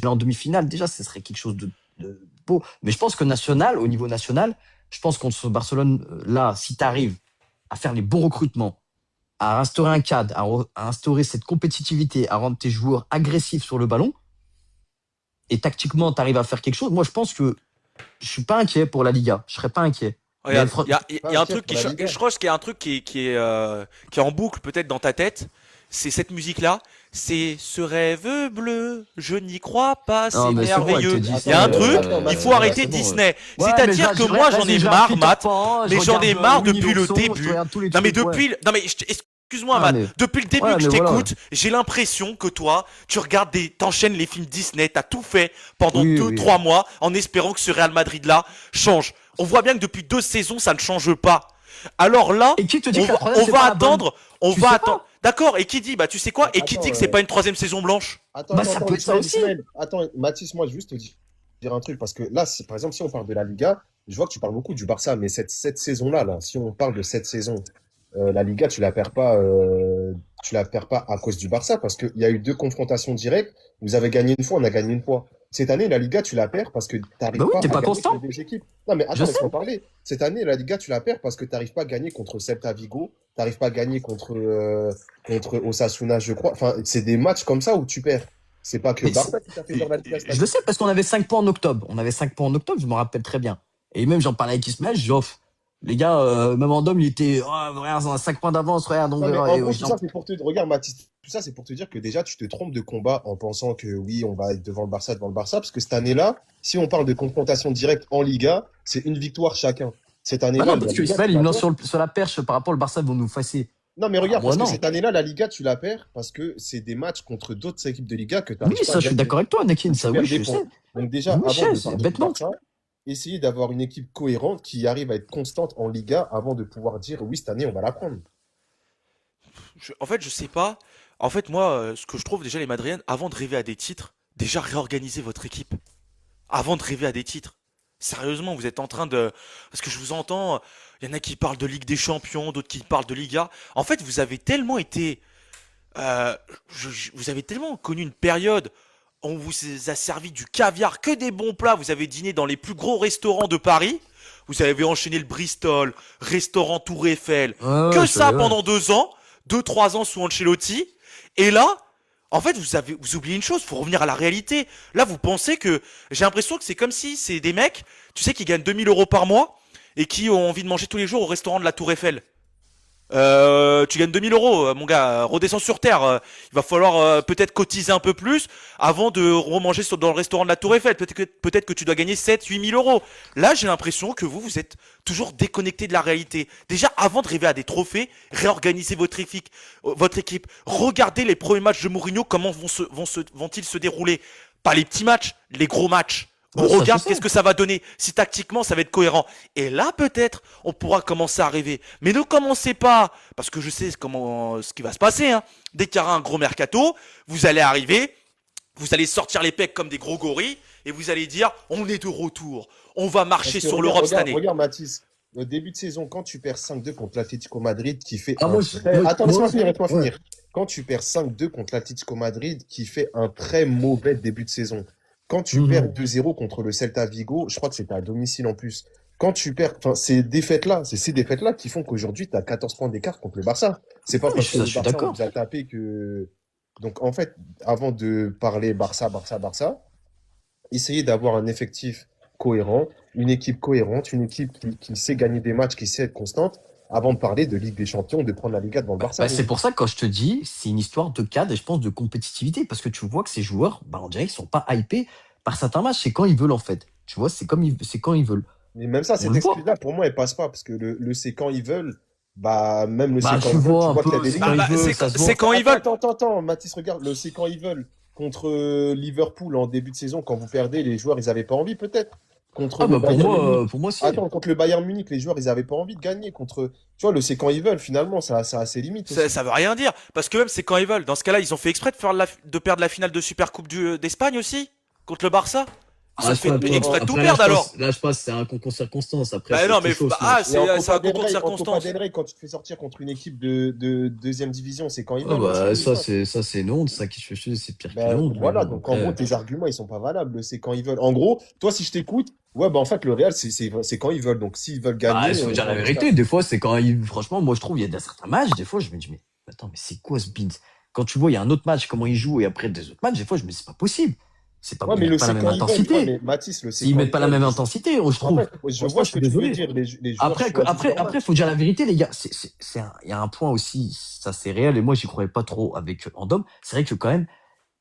arriver en demi-finale, déjà, ce serait quelque chose de beau. Mais je pense que national, au niveau national, je pense contre ce Barcelone, là, si tu arrives à faire les bons recrutements, à instaurer un cadre, à instaurer cette compétitivité, à rendre tes joueurs agressifs sur le ballon, et tactiquement, tu arrives à faire quelque chose, moi, je pense que je suis pas inquiet pour la Liga. Je serais pas inquiet. Mais Regarde, il Pas y a un inquiet truc pour la Liga. je crois qu'il y a un truc qui est en boucle peut-être dans ta tête. C'est cette musique-là. C'est ce rêve bleu, je n'y crois pas, non, c'est mais c'est bon, elle te merveilleux. dit, Il y a Attends, un truc, attends, il faut Mathis, là, arrêter c'est bon. Disney. ouais, mais C'est-à-dire que moi j'en ai vas-y, je regarde marre, Peter Matt. Pan, je Mais j'en regarde ai marre Winnie depuis le l'ourson, je début. regarde tous les Non mais trucs, ouais. excuse-moi Ah, Matt, mais, depuis le début ouais, que mais je voilà. t'écoute, j'ai l'impression que toi, tu regardes t'enchaînes les films Disney, t'as tout fait pendant Oui, deux, oui. trois mois en espérant que ce Real Madrid là change. On voit bien que depuis 2 saisons ça ne change pas. Alors là, Et qui te dit que la troisième, on c'est va pas la bonne? on Tu va sais attendre. pas. D'accord, et qui dit, bah tu sais quoi, et qui dit Attends, que c'est pas une troisième saison blanche? Bah, ça peut être ça Ismaël, aussi. Ismaël. Attends, Mathis, moi, je veux juste te dire un truc, parce que là, par exemple, si on parle de la Liga, je vois que tu parles beaucoup du Barça, mais cette saison-là, là, si on parle de cette saison, la Liga, tu la perds pas à cause du Barça, parce qu'il y a eu deux confrontations directes. Vous avez gagné une fois, on a gagné une fois. Cette année, la Liga, tu la perds parce que tu Bah n'arrives oui, pas t'es à pas gagner contre constant. des équipes. Non, mais Je attends, sais. laisse-moi parler. Cette année, la Liga, tu la perds parce que tu n'arrives pas à gagner contre Celta Vigo, tu n'arrives pas à gagner contre Osasuna, je crois. Enfin, c'est des matchs comme ça où tu perds. C'est pas que Mais Barça qui t'a fait perdre la Liga cette je le année. sais parce qu'on avait 5 points en octobre. On avait 5 points en octobre, je me rappelle très bien. Et même, j'en parlais avec Ismaël, je dis, off, les gars, même en dom, il était, oh, regarde, on a 5 points d'avance, regarde, on Non, mais verra. en Et, gros, tout ça, c'est pour te. Regarde, Mathis, tout ça, c'est pour te dire que déjà, tu te trompes de combat en pensant que oui, on va être devant le Barça, parce que cette année-là, si on parle de confrontation directe en Liga, c'est une victoire chacun. Cette bah année-là, non, la parce que Liga, Ismaël, tu il la me lance perds. sur la perche par rapport au Barça, vont nous fasser. Non, mais Ah, regarde, moi, parce que non. cette année-là, la Liga, tu la perds parce que c'est des matchs contre d'autres équipes de Liga que tu Oui, n'arrives pas à ça, je suis gagner, d'accord avec toi, Anakin, où tu ça, oui, perds des je sais. points. Donc déjà, Oui, je avant sais, de c'est parler du bêtement. Barça, essayez d'avoir une équipe cohérente qui arrive à être constante en Liga avant de pouvoir dire oui, cette année, on va la prendre. En fait, je sais pas. En fait, moi, ce que je trouve déjà les Madriennes, avant de rêver à des titres, déjà réorganisez votre équipe. Avant de rêver à des titres. Sérieusement, vous êtes en train de... Parce que je vous entends, il y en a qui parlent de Ligue des Champions, d'autres qui parlent de Liga. En fait, vous avez tellement été... euh, vous avez tellement connu une période où on vous a servi du caviar, que des bons plats. Vous avez dîné dans les plus gros restaurants de Paris. Vous avez enchaîné le Bristol, restaurant Tour Eiffel. Ouais, ouais, Que je, ça ouais. pendant 2 ans, 3 ans sous Ancelotti. Et là, en fait, vous oubliez une chose, faut revenir à la réalité. Là, vous pensez que, j'ai l'impression que c'est comme si c'est des mecs, tu sais, qui gagnent 2 000 € par mois et qui ont envie de manger tous les jours au restaurant de la Tour Eiffel. Tu gagnes 2 000 €, mon gars, redescends sur terre. Il va falloir peut-être cotiser un peu plus avant de remanger dans le restaurant de la Tour Eiffel. Peut-être que tu dois gagner 7 8 000 €. Là, j'ai l'impression que vous êtes toujours déconnecté de la réalité. Déjà, avant de rêver à des trophées, réorganisez votre équipe. Regardez les premiers matchs de Mourinho, comment vont-ils se dérouler. Pas les petits matchs, les gros matchs. On Ouais, ça, je regarde sais. qu'est-ce que ça va donner, si tactiquement ça va être cohérent. Et là, peut-être, on pourra commencer à rêver. Mais ne commencez pas, parce que je sais ce qui va se passer. Hein. Dès qu'il y aura un gros mercato, vous allez arriver, vous allez sortir les pecs comme des gros gorilles, et vous allez dire, on est de retour, on va Parce marcher que sur regarde, l'Europe cette regarde, année. regarde, Mathis, au début de saison, quand tu perds 5-2 contre l'Atlético Madrid, qui fait Ah, un moi, très... Attends, moi laisse-moi aussi. finir, laisse-moi Ouais. finir. Quand tu perds 5-2 contre l'Atlético Madrid, qui fait un très mauvais début de saison. Quand tu perds Mhm. 2-0 contre le Celta Vigo, je crois que c'était à domicile en plus. Quand tu perds, enfin, ces défaites-là, c'est ces défaites-là qui font qu'aujourd'hui, tu as 14 points d'écart contre le Barça. C'est pas Ouais, parce que ça, le je suis Barça, on d'accord. vous a tapé que... Donc, en fait, avant de parler Barça, Barça, Barça, essayez d'avoir un effectif cohérent, une équipe cohérente, une équipe qui sait gagner des matchs, qui sait être constante, avant de parler de Ligue des Champions, de prendre la Liga devant le Barça. C'est pour ça que quand je te dis, c'est une histoire de cadre et je pense de compétitivité parce que tu vois que ces joueurs, bah, on dirait qu'ils sont pas hypés par certains matchs. C'est quand ils veulent en fait. Tu vois, c'est quand ils veulent. Mais même ça, On cette le voit. excuse-là, pour moi, elle passe pas, parce que le c'est quand ils veulent, bah, même le c'est Bah, quand tu ils veulent, vois tu un vois qu'il y a peu, des c'est quand Bah, ils limites. bah, veulent, ça se c'est voit. quand ils veulent. Attends, Mathis, regarde, le c'est quand ils veulent. Contre Liverpool en début de saison, quand vous perdez, les joueurs, ils avaient pas envie, peut-être. Contre Ah le bah Bayern Munich. pour moi si. Attends, contre le Bayern Munich, les joueurs, ils avaient pas envie de gagner. Contre, tu vois, le c'est quand ils veulent, finalement, ça a ses limites aussi. Ça veut rien dire, parce que même c'est quand ils veulent. Dans ce cas-là, ils ont fait exprès de perdre la finale de Supercoupe d'Espagne aussi, contre le Barça. Ah, Ça je fait pense, exprès de tout après, perdre alors. là, je pense que c'est un concours de circonstances. Après, Bah c'est non, autre mais chose, ce ah, match. Et en c'est un Copa del concours de Rey, en Copa circonstances. del Rey, quand tu te fais sortir contre une équipe de deuxième division, c'est quand ils Ouais, veulent aussi, bah, les matchs. ça, c'est une honte. Ça, qui je fais, c'est pire qu'une Ben honte. Mais voilà, bon, donc en gros, après. tes arguments, ils sont pas valables, c'est quand ils veulent. En gros, toi, si je t'écoute, ouais, bah en fait, le Real, c'est quand ils veulent. Donc s'ils veulent Bah, il gagner, faut dire la dans ce cas. vérité. Des fois, c'est quand il, franchement, moi, je trouve, il y a certains matchs, des fois, je me dis, mais attends, mais c'est quoi ce Beans? Quand tu vois, il y a un autre match, comment il joue, et après des autres matchs, des fois, je me dis, c'est pas possible. C'est pas, Ouais, ils mais mettent le pas la c'est même quand ils veulent. Ouais, intensité. mais Mathis, le c'est Ils quand mettent ils pas la veulent. même intensité, je En trouve. fait, je vois Franchement, ce je que suis tu veux désolé. dire. Les joueurs Après, choisissent leur après, match. faut dire la vérité, les gars. Il y a un point aussi, ça c'est réel, et moi, j'y croyais pas trop avec Andom. C'est vrai que quand même,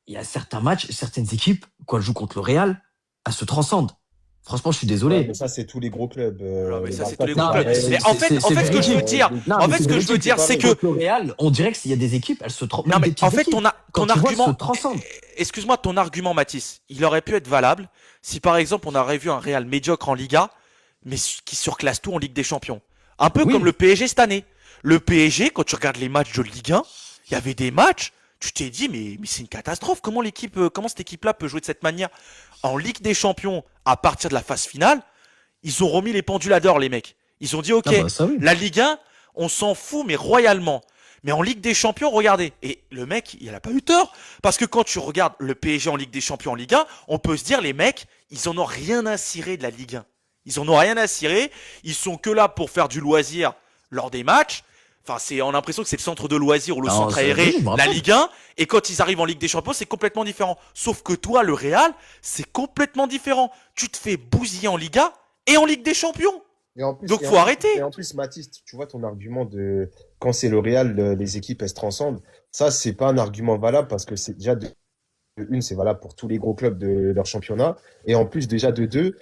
il y a certains matchs, certaines équipes, quand elles jouent contre le Real, elles se transcendent. Franchement, je suis Ouais, mais désolé. ça, c'est tous les gros clubs. Non, mais Le ça, c'est tous Barça, les c'est gros Non, clubs. mais pareil. Mais c'est en fait, ce que je veux véridique. dire, Non, en mais fait, c'est ce que je veux véridique. dire, c'est que, Contre le Real, on dirait qu'il y a des équipes, elles se non, même mais des en petites fait, équipes. ton Quand tu vois, elles se argument, transcendent. excuse-moi, ton argument, Mathis, il aurait pu être valable si, par exemple, on aurait vu un Real médiocre en Liga, mais qui surclasse tout en Ligue des Champions. Un peu comme le Oui. PSG cette année. Le PSG, quand tu regardes les matchs de Ligue 1, il y avait des matchs, tu t'es dit, mais c'est une catastrophe. Comment cette équipe-là peut jouer de cette manière? En Ligue des Champions, à partir de la phase finale, ils ont remis les pendules à l'heure, les mecs. Ils ont dit, ok, Ah bah ça oui. la Ligue 1, on s'en fout, mais royalement. Mais en Ligue des Champions, regardez. Et le mec, il a pas eu tort. Parce que quand tu regardes le PSG en Ligue des Champions en Ligue 1, on peut se dire, les mecs, ils en ont rien à cirer de la Ligue 1. Ils en ont rien à cirer. Ils sont que là pour faire du loisir lors des matchs. Enfin, on a l'impression que c'est le centre de loisirs ou le Non, centre aéré, oui, je me la rappelle. Ligue 1. Et quand ils arrivent en Ligue des Champions, c'est complètement différent. Sauf que toi, le Real, c'est complètement différent. Tu te fais bousiller en Liga et en Ligue des Champions. Et en plus, Donc faut et arrêter. en plus, Mathis, tu vois ton argument de quand c'est le Real, les équipes elles se transcendent. Ça, c'est pas un argument valable parce que c'est déjà de une, c'est valable pour tous les gros clubs de leur championnat. Et en plus, déjà de deux,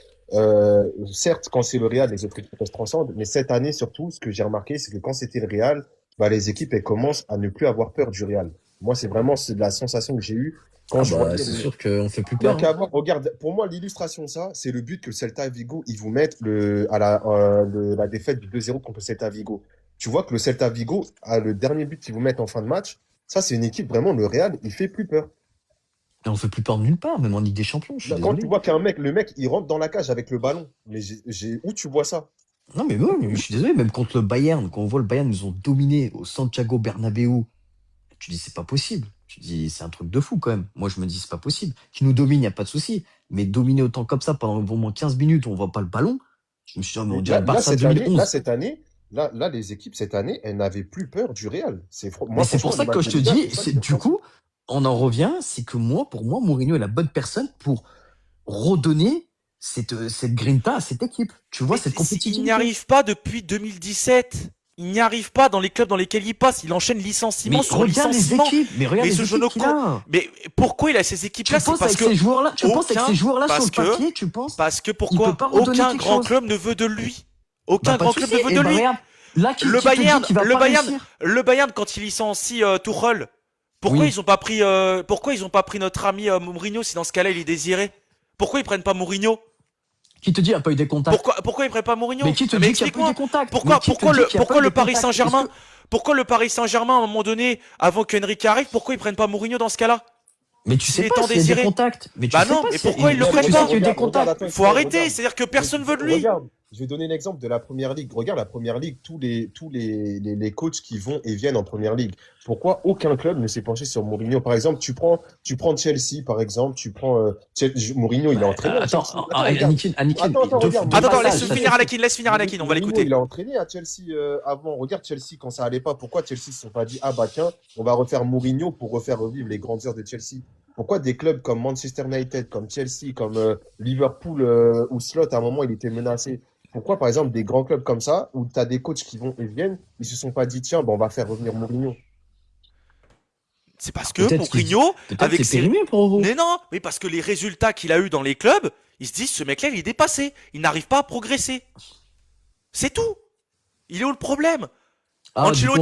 certes, quand c'est le Real, les autres équipes elles se transcendent. Mais cette année, surtout, ce que j'ai remarqué, c'est que quand c'était le Real, bah, les équipes elles commencent à ne plus avoir peur du Real. Moi, c'est la sensation que j'ai eue quand Ah je bah voyais c'est sûr qu'on fait plus il n'y a peur. qu'à voir. Regarde, pour moi, l'illustration de ça, c'est le but que le Celta Vigo, ils vous mettent la défaite du 2-0 contre le Celta Vigo. Tu vois que le Celta Vigo a le dernier but qu'ils vous mettent en fin de match. Ça, c'est une équipe, vraiment, le Real, il fait plus peur. Et on fait plus peur nulle part, même en Ligue des Champions. Je suis Là, quand tu désolé. vois le mec, il rentre dans la cage avec le ballon. Mais où tu vois ça? Non mais oui, mais je suis désolé. Même contre le Bayern, quand on voit le Bayern nous ont dominé au Santiago Bernabéu, tu dis c'est pas possible. Tu dis c'est un truc de fou quand même. Moi je me dis c'est pas possible. Qui nous domine, y a pas de souci. Mais dominer autant comme ça pendant au moins 15 minutes, on voit pas le ballon. Je me suis dit, oh, mais on dirait le Barça Cette année, 2011. les équipes, cette année, elles n'avaient plus peur du Real. Mais Moi, c'est pour franchement, ça les que matchs je de te Liga, dis, c'est ça c'est qui me du ressenti. coup, on en revient, c'est que moi, pour moi, Mourinho est la bonne personne pour redonner cette grinta à cette équipe. Tu vois, Mais cette il n'y compétitivité. arrive pas depuis 2017. Il n'y arrive pas dans les clubs dans lesquels il passe. Il enchaîne licenciement Mais sur regarde les licenciement. équipes, mais regarde Mais les ce équipes jeune qu'il a. Mais pourquoi il a ces Tu équipes-là? C'est penses parce avec que ces joueurs-là, tu penses avec aucun, ces joueurs-là sur parce le que, papier, tu penses parce que il peut pourquoi? pas redonner Aucun quelque grand chose. club ne veut de lui. Bah Aucun pas de grand club souci. ne veut Et de bah lui. regarde, là Le qui te dit Bayern, qu'il va pas réussir? Le Bayern quand il licencie Tuchel, pourquoi Oui. ils ont pas pris notre ami Mourinho si dans ce cas-là il est désiré? Pourquoi ils prennent pas Mourinho? Qui te dit qu'il n'y a pas eu des contacts? Pourquoi ils prennent pas Mourinho? Mais qui te Mais dit qu'il n'y a pas eu explique-moi. des contacts? Mais qui te dit qu'il n'y a pas Pourquoi eu le des Paris contacts? Est-ce Saint-Germain, que... pourquoi le Paris Saint-Germain à un moment donné, avant qu'Henrique arrive, pourquoi ils prennent pas Mourinho dans ce cas-là? Mais tu S'il sais est pas tant s'il y a des désiré. contacts. Mais tu Bah sais non, pas mais s'il y a... pourquoi ils le Est-ce que prennent tu sais pas? qu'il y a eu des contacts? Attends, Faut Ismaël, arrêter, regarde. c'est-à-dire que personne veut de lui. Regarde, je vais donner l'exemple de la première ligue. Regarde la première ligue, les coachs qui vont et viennent en première ligue. Pourquoi aucun club ne s'est penché sur Mourinho? Par exemple, tu prends Chelsea, par exemple, Mourinho, il a entraîné à Attends, Chelsea. Attends, regarde. Anakin, Regarde. deux Attends, passages. laisse finir Anakin, on va Mourinho, l'écouter. il a entraîné à Chelsea avant. Regarde Chelsea quand ça allait pas. Pourquoi Chelsea se sont pas dit, ah bah tiens, on va refaire Mourinho pour refaire revivre les grandes heures de Chelsea? Pourquoi des clubs comme Manchester United, comme Chelsea, comme Liverpool, où Slot à un moment il était menacé? Pourquoi par exemple des grands clubs comme ça, où tu as des coachs qui vont et viennent, ils se sont pas dit, tiens, bah, on va faire revenir Mourinho? C'est parce que Peut-être Mourinho, Peut-être avec c'est ses... périmé pour vous. Mais non, mais parce que les résultats qu'il a eu dans les clubs, ils se disent, ce mec-là, il est dépassé. Il n'arrive pas à progresser. C'est tout. Il est où le problème? Ah, du coup,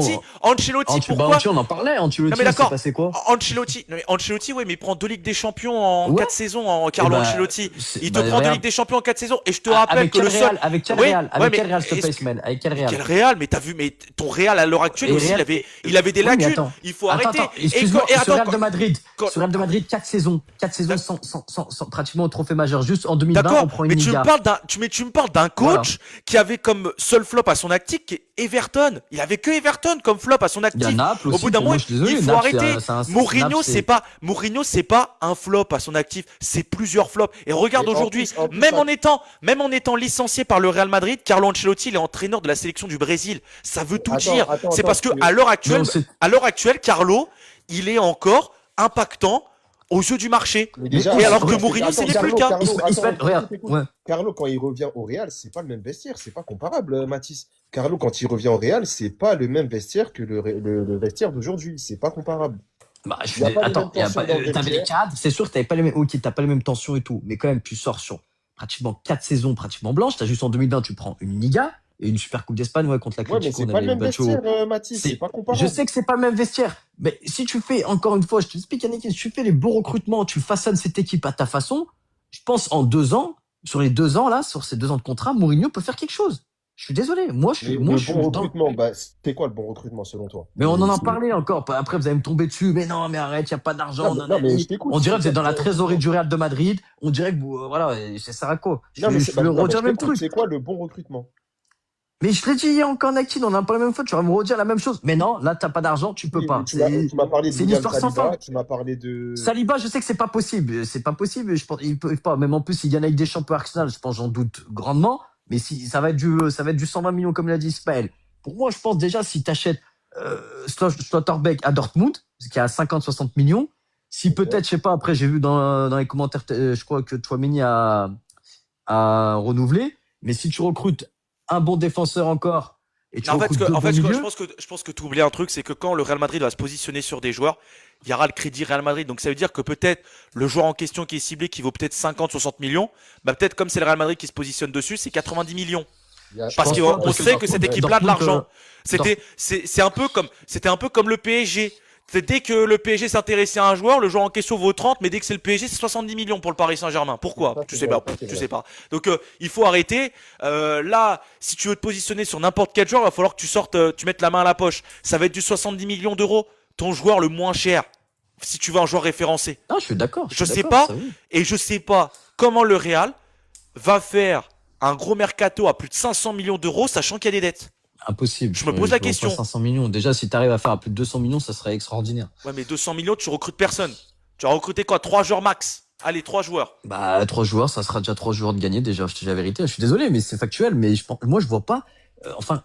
Ancelotti, pourquoi? on en parlait. Non Ancelotti, mais il s'est d'accord. passé quoi? Ancelotti, non, mais Ancelotti, ouais, mais il prend 2 Ligues des Champions en Ouais. 4 saisons, en Et Carlo bah, Ancelotti. Il te prend 2 regarde. Ligues des Champions en 4 saisons. Et je te rappelle Avec que quel le seul. Real? Avec quel Oui, Real? ouais, Avec mais quel Real, s'il te plaît, est-ce que- Ismaël? Avec quel mais Real? quel Real? Mais t'as vu, mais ton Real à l'heure actuelle Et aussi, Real. il avait des Oui, mais lacunes. attends. Il faut Attends, arrêter. excuse-moi, Et sur attends, Real de Madrid. quand- Sur Real de Madrid, 4 saisons. 4 saisons sans pratiquement au trophée majeur. Juste en 2020, on d'accord, prend une mais tu me Liga. parles tu me parles d'un Voilà. coach qui avait comme seul flop à son actif qui est Everton. Il avait que Everton comme flop à son Il y a actif. Naples Au aussi. bout d'un Pour moment, moi, je suis désolé. il faut Naples, arrêter. Mourinho, Naples, c'est pas un flop à son actif, c'est plusieurs flops. Et regarde Mais aujourd'hui, en plus, même en étant licencié par le Real Madrid, Carlo Ancelotti, il est entraîneur de la sélection du Brésil. Ça veut tout dire. C'est parce que Mais on sait- à l'heure actuelle, Carlo, il est encore impactant aux yeux du marché. mais déjà, Et alors que regarde, Mourinho, attends, ce n'est plus le Carlo, cas. Carlo, Ismaël, attends, regarde. écoute. Ouais. Carlo, quand il revient au Real, c'est pas le même vestiaire, c'est pas comparable, Mathis. Carlo, quand il revient au Real, c'est pas le même vestiaire que le vestiaire d'aujourd'hui, c'est pas comparable. Bah, Il y a pas les attends, mêmes tensions dans le t'avais les vestiaire. cadres, c'est sûr que t'avais pas les mêmes, ok, t'as pas les mêmes tensions et tout, mais quand même, tu sors sur pratiquement 4 saisons pratiquement blanches, t'as juste en 2020, tu prends une Liga et une Super Coupe d'Espagne, ouais, contre Ouais, mais l'Atlético, c'est on pas le avait même battu au, vestiaire, Mathis, c'est pas je comparable. sais que c'est pas le même vestiaire, mais si tu fais, encore une fois, je t'explique, Yannick, si tu fais les bons recrutements, tu façonnes cette équipe à ta façon, je pense en 2 ans, sur les 2 ans, là, sur ces 2 ans de contrat, Mourinho peut faire quelque chose. Je suis désolé, Mais moi, le je suis bon dans, recrutement, bah, c'est quoi le bon recrutement selon toi? mais on en a C'est- parlé encore. Après, vous allez me tomber dessus. Mais non, mais arrête, il n'y a pas d'argent. Non, mais je t'écoute. On dirait que C'est vous êtes dans quoi la le bon trésorerie recrutement? du Real de Madrid. On dirait que vous, voilà, et c'est ça à quoi. Non, mais Je bah, vais non, mais redire je le même t'écoute, truc. c'est quoi le bon recrutement? Mais je l'ai dit hier encore, Nakid, on a pas la même fois. Tu vas me redire la même chose. Mais non, là, t'as pas d'argent, tu peux Oui, pas. tu m'as parlé de C'est une William histoire sans Saliba, fin. tu m'as parlé de. Saliba, je sais que c'est pas possible. C'est pas possible. Je pense, il peut pas. Même en plus, il gagne avec des champions Arsenal. Je pense, j'en doute grandement. Mais si, ça va être du 120 millions, comme l'a dit Ismaël. Pour moi, je pense déjà, si t'achètes, Slotterbeck à Dortmund, qui est à 50-60 millions, si Ok. peut-être, je sais pas, après, j'ai vu dans les commentaires, je crois que Tchouaméni a renouvelé. Mais si tu recrutes un bon défenseur encore, et tu En fait, recrutes deux bons milieux, je pense que tu oublies un truc, c'est que quand le Real Madrid va se positionner sur des joueurs, il y aura le crédit Real Madrid. Donc ça veut dire que peut-être le joueur en question qui est ciblé, qui vaut peut-être 50-60 millions, bah peut-être comme c'est le Real Madrid qui se positionne dessus, c'est 90 millions. Parce pense qu'on pas, parce que sait que cette Dortmund, équipe-là a de l'argent. Dortmund, C'était un peu comme le PSG. Dès que le PSG s'intéressait à un joueur, le joueur en question vaut 30, mais dès que c'est le PSG, c'est 70 millions pour le Paris Saint-Germain. Pourquoi? Ça, Tu c'est sais vrai, pas. ça, c'est Tu vrai. sais pas. Donc il faut arrêter. Là, si tu veux te positionner sur n'importe quel joueur, il va falloir que tu sortes, tu mettes la main à la poche. Ça va être du 70 millions d'euros. Ton joueur le moins cher. Si tu veux un joueur référencé. non, je suis d'accord. Je sais pas. Et je sais pas comment le Real va faire un gros mercato à plus de 500 millions d'euros, sachant qu'il y a des dettes. Impossible. Je me pose la vois question. pas 500 millions. Déjà, si tu arrives à faire à plus de 200 millions, ça serait extraordinaire. Ouais, mais 200 millions, tu recrutes personne. Tu vas recruter quoi? 3 joueurs max. Allez, 3 joueurs. Bah, 3 joueurs, ça sera déjà 3 joueurs de gagner, déjà, je te dis la vérité. Je suis désolé, mais c'est factuel, mais moi, je vois pas, enfin,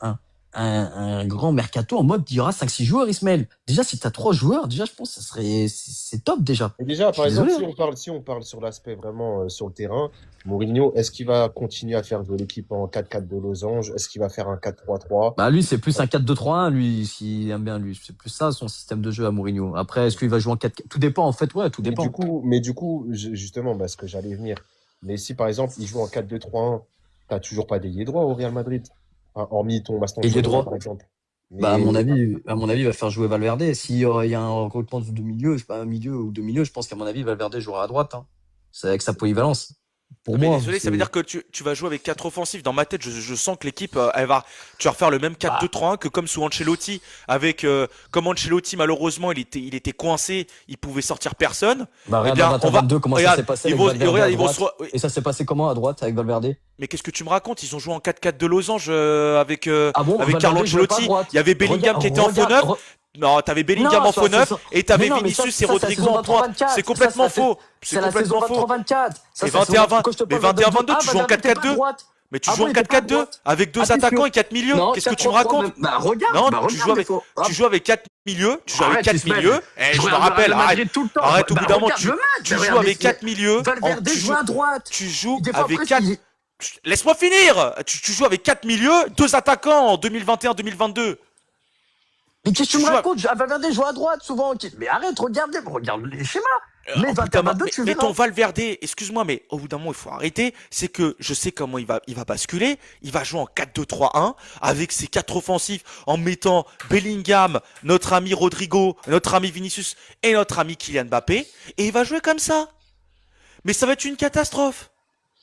un grand mercato en mode, il y aura 5-6 joueurs, Ismaël. Déjà, si t'as 3 joueurs, déjà, je pense que c'est top, déjà. Et déjà, Je par suis exemple, désolé, si on parle sur l'aspect vraiment sur le terrain, Mourinho, est-ce qu'il va continuer à faire jouer l'équipe en 4-4 de losange? Est-ce qu'il va faire un 4-3-3? Bah, lui, c'est plus un 4-2-3-1, lui, s'il aime bien, lui. C'est plus ça, son système de jeu à Mourinho. Après, est-ce qu'il va jouer en 4 tout dépend, en fait, ouais, tout dépend. Mais du coup, justement, bah, ce que j'allais venir. Mais si par exemple, il joue en 4-2-3-1, t'as toujours pas d'ailier droit au Real Madrid. Enfin, hormis ton Baston Ailier droit. par exemple. Bah, à Mais- mon avis, il va faire jouer Valverde. S'il y a un recrutement de milieu, je sais pas, un milieu ou deux milieux, je pense qu'à mon avis, Valverde jouera à droite, hein. C'est avec sa polyvalence. Pour Mais moi. désolé, ça veut dire que tu vas jouer avec 4 offensifs. Dans ma tête, je sens que l'équipe, tu vas refaire le même 4-2-3-1 que comme sous Ancelotti. Comme Ancelotti, malheureusement, il était coincé, il pouvait sortir personne. Bah, Eh regarde, bien, dans 21-22, comment ça regarde, s'est passé ils avec vont, Valverde regarde, à ils vont droite. se re- Et ça s'est passé comment à droite avec Valverde? Mais qu'est-ce que tu me racontes? Ils ont joué en 4-4 de losange avec Ah bon, avec Valverde Carlo jouait pas à Ancelotti. droite. Il y avait Bellingham qui était en faux neuf. Non, t'avais Bellingham Non, en faux ça, neuf c'est- et t'avais Mais non, mais Vinicius ça, et c'est la Rodrigo saison en pointe. 23-24. C'est complètement Ça, faux. C'est C'est la saison complètement faux. 23-24. Ça, Et c'est la saison 21-20. quand je te Mais parle de 21-22, tu joues en Valverde était pas à 4-4-2. droite. Mais tu Ah joues bon, en il était pas à 4-4-2 droite. avec 2 Ah, puisque- attaquants et 4 milieux. Non, Qu'est-ce que tu me 4-3-3, racontes? Bah, regarde, Non, bah, tu regarde, joues avec des fois. tu joues avec 4 milieux, tu joues avec Arrête, 4 Ismaël. milieux. Eh, je me regarde rappelle, Real arrête. Madrid tout le temps. Arrête, au Bah, bout d'un moment, regarde tu le match, tu regarde, joues avec mais- 4 milieux. Valverde joue à droite. Tu joues Des fois, avec après, 4. il- Laisse-moi finir. Tu joues avec 4 milieux, 2 attaquants en 2021-2022. Mais qu'est-ce que tu Tu me joues à- racontes? Valverde joue à droite souvent. Mais arrête, regarde les schémas. Mais Au bout d'un moment, 21-22, tu mais ton verras. Valverde, excuse-moi, mais au bout d'un moment, il faut arrêter. C'est que je sais comment il va basculer. Il va jouer en 4-2-3-1 avec ses quatre offensifs en mettant Bellingham, notre ami Rodrigo, notre ami Vinicius et notre ami Kylian Mbappé. Et il va jouer comme ça. Mais ça va être une catastrophe.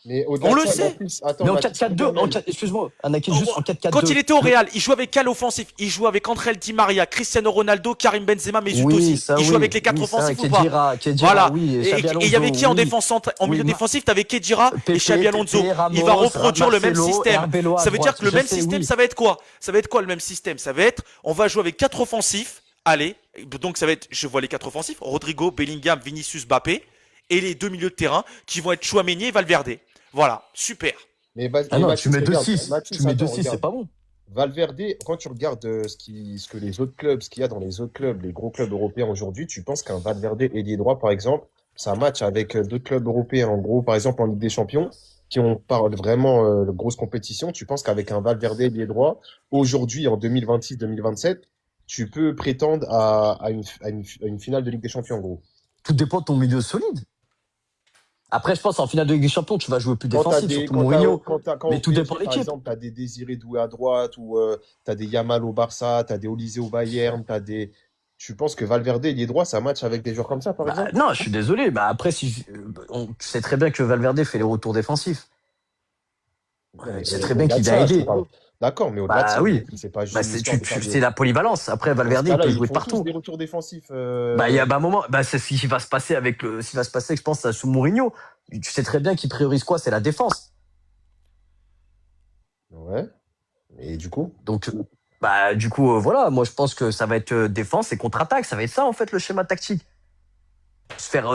Mais au-delà On de le ça, sait. Attends, Mais en Mathis, 4-4-2, regarde même. excuse-moi, Anakin, Oh, juste en quand 4-4-2. il était au Real, il jouait avec quel offensif? Il jouait avec André Di Maria, Cristiano Ronaldo, Karim Benzema, Mesut Oui, Ozil. ça Il joue avec oui, les quatre oui, ça, offensifs ou pas? Kedira, Voilà. oui, et Et Xabi il y Alonso, avait qui en oui. en Oui, milieu défensif? T'avais Kedira et Xabi Alonso. Il va Ramos, reproduire le même Marcelo et système. Arbeloa à Ça veut dire droite. que le Je même sais, système, oui. ça va être quoi? Ça va être quoi le même système? Ça va être, on va jouer avec quatre offensifs. Allez. Donc ça va être, je vois les quatre offensifs. Rodrigo, Bellingham, Vinicius, Mbappé. Et les deux milieux de terrain qui vont être Chouameni et Valverde. Voilà. Super. Ah Mais non, tu Mathis, mets regarde. 2-6. Tu Mathis, mets attends, 2-6, c'est regarde. pas bon. Valverde, quand tu regardes ce que les autres clubs, ce qu'il y a dans les autres clubs, les gros clubs européens aujourd'hui, tu penses qu'un Valverde ailier droit, par exemple, ça match avec d'autres clubs européens, en gros, par exemple en Ligue des Champions, qui ont parle vraiment de grosse compétition. Tu penses qu'avec un Valverde ailier droit, aujourd'hui, en 2026-2027, tu peux prétendre à une finale de Ligue des Champions, en gros. Tout dépend de ton milieu solide. Après, je pense en finale de Ligue des Champions, tu vas jouer plus Quand t'as défensif, des, surtout Mourinho. quand Mais au tout dépend PSG, de par l'équipe. exemple, tu as des Désiré Doué à droite ou tu as des Yamal au Barça, tu as des Olysée au Bayern, t'as des. Tu penses que Valverde, il est droit, ça match avec des joueurs comme ça, par Bah, exemple? non, je suis désolé. Bah, après, tu sais très bien que Valverde fait les retours défensifs. Non, mais Tu sais très bien au-delà qu'il de vient ça, je te aider. parle. D'accord, mais au-delà de Bah ça, oui. c'est pas juste Bah, une histoire de faire c'est des. la polyvalence. Après, Dans ce Valverde, il cas-là, peut ils jouer font tous partout. des retours défensifs. Bah, il y a bah, un moment, bah, c'est ce qui va se passer ce qui va se passer, je pense, sous Mourinho. Tu sais très bien qu'il priorise quoi? C'est la défense. Ouais. Et du coup? Donc, bah, du coup, voilà. Moi, je pense que ça va être défense et contre-attaque. Ça va être ça, en fait, le schéma tactique. Se faire,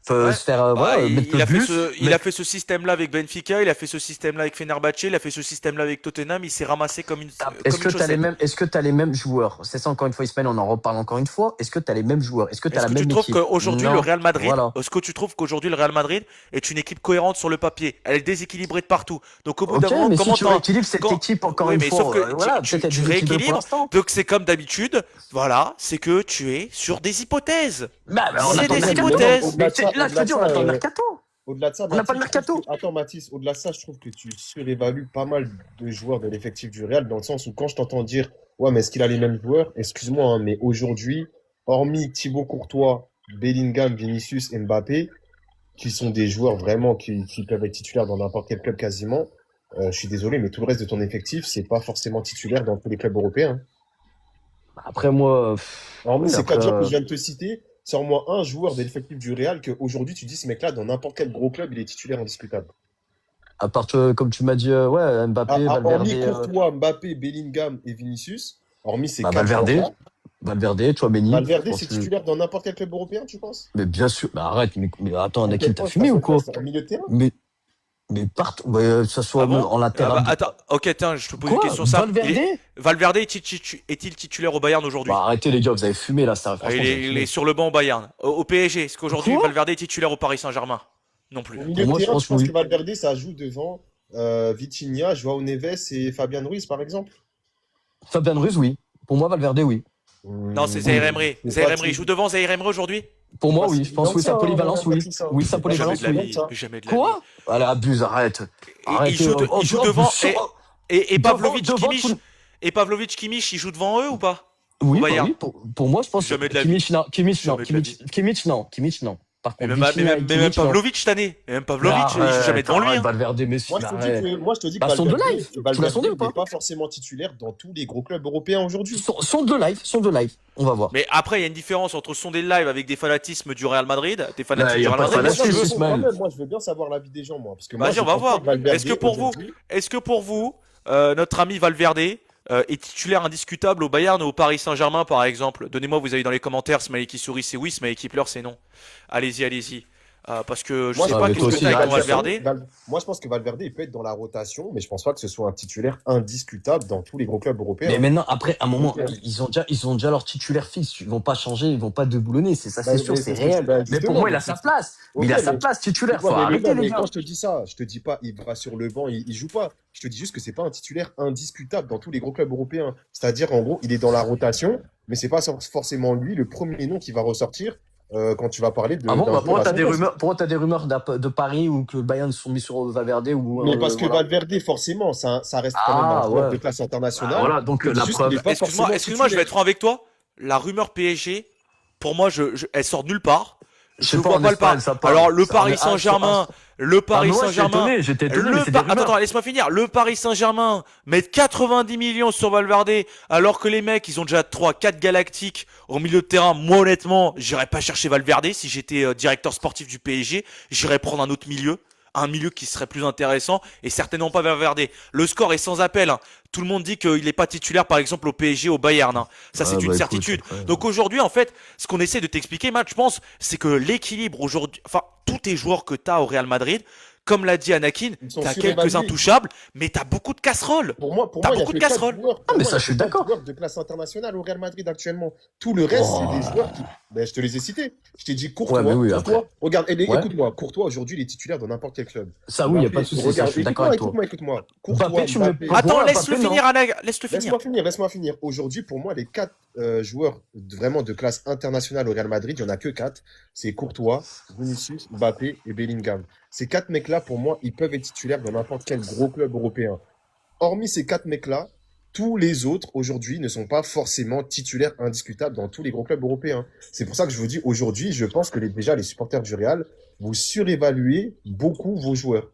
Ouais. Bah, voilà, mettre le bus, il a fait ce système-là avec Benfica, il a fait ce système-là avec Fenerbahçe, il a fait ce système-là avec Tottenham, il s'est ramassé Est-ce comme que une tu as chaussette. les mêmes joueurs? C'est ça encore une fois, Ismaël, on en reparle encore une fois. Est-ce que tu as les mêmes joueurs? Est-ce que tu as Est-ce la que tu même trouves équipe? qu'aujourd'hui le Non. Real Madrid, Voilà. est-ce que tu trouves qu'aujourd'hui le Real Madrid est une équipe cohérente sur le papier? Elle est déséquilibrée de partout. Donc au bout d'un Ok, moment, mais si comment tu rééquilibres cette quand, équipe encore oui, une mais sauf fois, que voilà, peut-être être tu déséquilibré pour rééquilibres. l'instant. Donc c'est comme d'habitude, voilà, c'est que tu es sur des hypothèses. Bah, on C'est attend le des mercato. hypothèses. Au-delà de ça, Là, je te dis, on attend le mercato. au-delà de ça, On n'a pas de Mathis, je trouve mercato. Attends, Mathis, au-delà de ça, je trouve que tu surévalues pas mal de joueurs de l'effectif du Real, dans le sens où quand je t'entends dire, ouais, mais est-ce qu'il a les mêmes joueurs? Excuse-moi, hein, mais aujourd'hui, hormis Thibaut Courtois, Bellingham, Vinicius et Mbappé, qui sont des joueurs vraiment qui peuvent être titulaires dans n'importe quel club quasiment, je suis désolé, mais tout le reste de ton effectif, c'est pas forcément titulaire dans tous les clubs européens. Après, moi, Hormis oui, ces après, quatre joueurs que je viens de te citer, sors-moi un joueur de l'effectif du Real que aujourd'hui tu dis ce mec-là, dans n'importe quel gros club, il est titulaire indiscutable. à part, comme tu m'as dit, ouais, Mbappé, Valverde, Hormis Courtois, Mbappé, Bellingham et Vinicius, hormis ces bah, quatre joueurs-là, Valverde, Chouameni. Valverde, Bon, c'est titulaire dans n'importe quel club européen, tu penses? mais bien sûr, bah, arrête, mais attends, À Anakin, quel t'as poste? À fumé ou quel quoi? poste? En milieu de terrain? Mais partout, que ça soit Ah bon? en Ah bah latéral. attends, ok, attends, je te pose une Quoi? question simple. Valverde? Valverde est-il titulaire au Bayern aujourd'hui? Bah, arrêtez, les gars, vous avez fumé, là, ça, Ah, franchement, vous avez il est fumé. sur le banc au Bayern. Au PSG, est-ce qu'aujourd'hui Quoi? Valverde est titulaire au Paris Saint-Germain? Non plus. Au Pour milieu de moi, je terrain, pense tu que penses que oui. Valverde, ça joue devant Vitinha, Joao Neves et Fabian Ruiz, par exemple? Fabian Ruiz, oui. Pour moi, Valverde, oui. Non, c'est Oui. Zaïre Emery. C'est Zaïre pas Emery si- joue devant Zaïre Emery aujourd'hui? Pour c'est moi, pas oui. si Je pense, évident oui, que ça, sa polyvalence, oui. Mathis, hein. Oui, sa C'est pas si Jamais polyvalence, de la évident oui. que vie. ça. Jamais de la vie. Quoi? Allez, abuse, arrête. Il Arrêtez. joue, il joue devant. Et Pavlovic, devant Kimmich. tout Et Pavlovic, Kimmich, il joue devant eux ou pas? Au Oui, bah Bayern? oui. Pour moi, je pense Jamais de la vie. Kimmich, non. Kimmich, non. Jamais de la vie. Kimmich, non. Par Mais contre, même, Vitinha et mais même Kimmich, non. Pavlovic cette année. Et même Mais Pavlovic, il joue jamais arrête, devant lui. arrête, Hein. Valverde, mais si, mais arrête. Moi, je te dis que Bah, son de Valverde, live. Tu l'as sondé ou n'est pas? pas forcément titulaire dans tous les gros clubs européens aujourd'hui. Son de live, son de live. On va voir. Mais après, il y a une différence entre sonder le live avec des fanatismes du Real Madrid, des Bah, fanatiques y du a Real pas de Madrid, si tu fanatisme, veux. Ismaël. Moi, je veux bien savoir l'avis des gens, moi. Parce que moi, Vas-y, je on va pense voir. pas que Valverde, Est-ce que pour vous, notre ami Valverde est titulaire indiscutable au Bayern ou au Paris Saint-Germain, par exemple? Donnez-moi, vous avez dans les commentaires, Smiley qui sourit, c'est oui, Smiley qui pleure, c'est non. Allez-y, allez-y. Parce que je Moi, sais je Ah, pas mais qu'est-ce toi que aussi, t'as avec arrête, ton ça. Valverde. Moi, je pense que Valverde, il peut être dans la rotation, mais je pense pas que ce soit un titulaire indiscutable dans tous les gros clubs Mais européens. maintenant, après, à un moment, Ok. ils ont déjà leur titulaire fixe. Ils vont pas changer, ils vont pas déboulonner. C'est ça, Bah, c'est sûr, mais c'est c'est ce que réel. Mais pour justement, moi, il mais a sa place. Mais ok, il a sa mais place titulaire. ouais, Faut mais le arrêter, gars, les mais gars. quand je te dis ça, je te dis pas il va sur le banc, il joue pas. Je te dis juste que c'est pas un titulaire indiscutable dans tous les gros clubs européens. C'est-à-dire, en gros, il est dans la rotation, mais c'est pas forcément lui le premier nom qui va ressortir quand tu vas parler Ah bon, d'un bah joueur à son poste. pourquoi t'as des rumeurs de Paris ou que le Bayern se sont mis sur Valverde ou Mais parce que voilà. Valverde, forcément, ça reste quand même un Ah joueur ouais. de classe Bah, internationale. voilà, donc Je te dis la juste qu'il preuve. n'est pas forcément Excuse-moi, je vais titulaire. être franc avec toi. La rumeur PSG, pour moi, elle sort de nulle part. Je Je sais pas, vois en pas le Espagne, pas. ça parle. Alors, le Paris Ah, Saint-Germain, le ah, mais Paris moi, Saint-Germain, j'étais étonné, mais c'est des Attends, rumeurs. attends, laisse-moi finir. Le Paris Saint-Germain met 90 millions sur Valverde, alors que les mecs, ils ont déjà 3, 4 galactiques au milieu de terrain. Moi, honnêtement, j'irais pas chercher Valverde. Si j'étais directeur sportif du PSG, j'irais prendre un autre milieu. Un milieu qui serait plus intéressant et certainement pas Valverde. Le score est sans appel, hein. Tout le monde dit qu'il n'est pas titulaire, par exemple, au PSG, au Bayern, hein. Ça, Ah, c'est une bah écoute, certitude. après. Donc aujourd'hui, en fait, ce qu'on essaie de t'expliquer, Matt, je pense, c'est que l'équilibre aujourd'hui, enfin, tous tes joueurs que t'as au Real Madrid, comme l'a dit Anakin, Ils sont t'as quelques surévalués. intouchables, mais t'as beaucoup de casseroles. Pour T'as moi, il y a beaucoup que de 4 casseroles. joueurs. Ah, Pour mais moi, il y ça, a je que suis 4 d'accord. joueurs de classe internationale au Real Madrid actuellement. Tout le reste, c'est des Oh. joueurs qui. Ben, je te les ai cités. Je t'ai dit Ouais, mais oui, après. Regarde, Ouais. écoute-moi. Courtois, aujourd'hui, il est titulaire dans n'importe quel club. Ça, oui, y a pas de Mbappé, souci, ça, regarde, je suis d'accord avec toi. écoute-moi. Courtois, Mbappé, tu mets Mbappé. pour Attends, moi, laisse-le Mbappé, non. finir, Anaga, laisse-le finir. Laisse-moi finir. Aujourd'hui, pour moi, les 4 joueurs vraiment de classe internationale au Real Madrid, il n'y en a que 4. C'est Courtois, Vinicius, Mbappé et Bellingham. Ces 4 mecs-là, pour moi, ils peuvent être titulaires dans n'importe quel gros club européen. Hormis ces 4 mecs-là, tous les autres, aujourd'hui, ne sont pas forcément titulaires indiscutables dans tous les gros clubs européens. C'est pour ça que je vous dis, aujourd'hui, je pense que déjà, les supporters du Real, vous surévaluez beaucoup vos joueurs.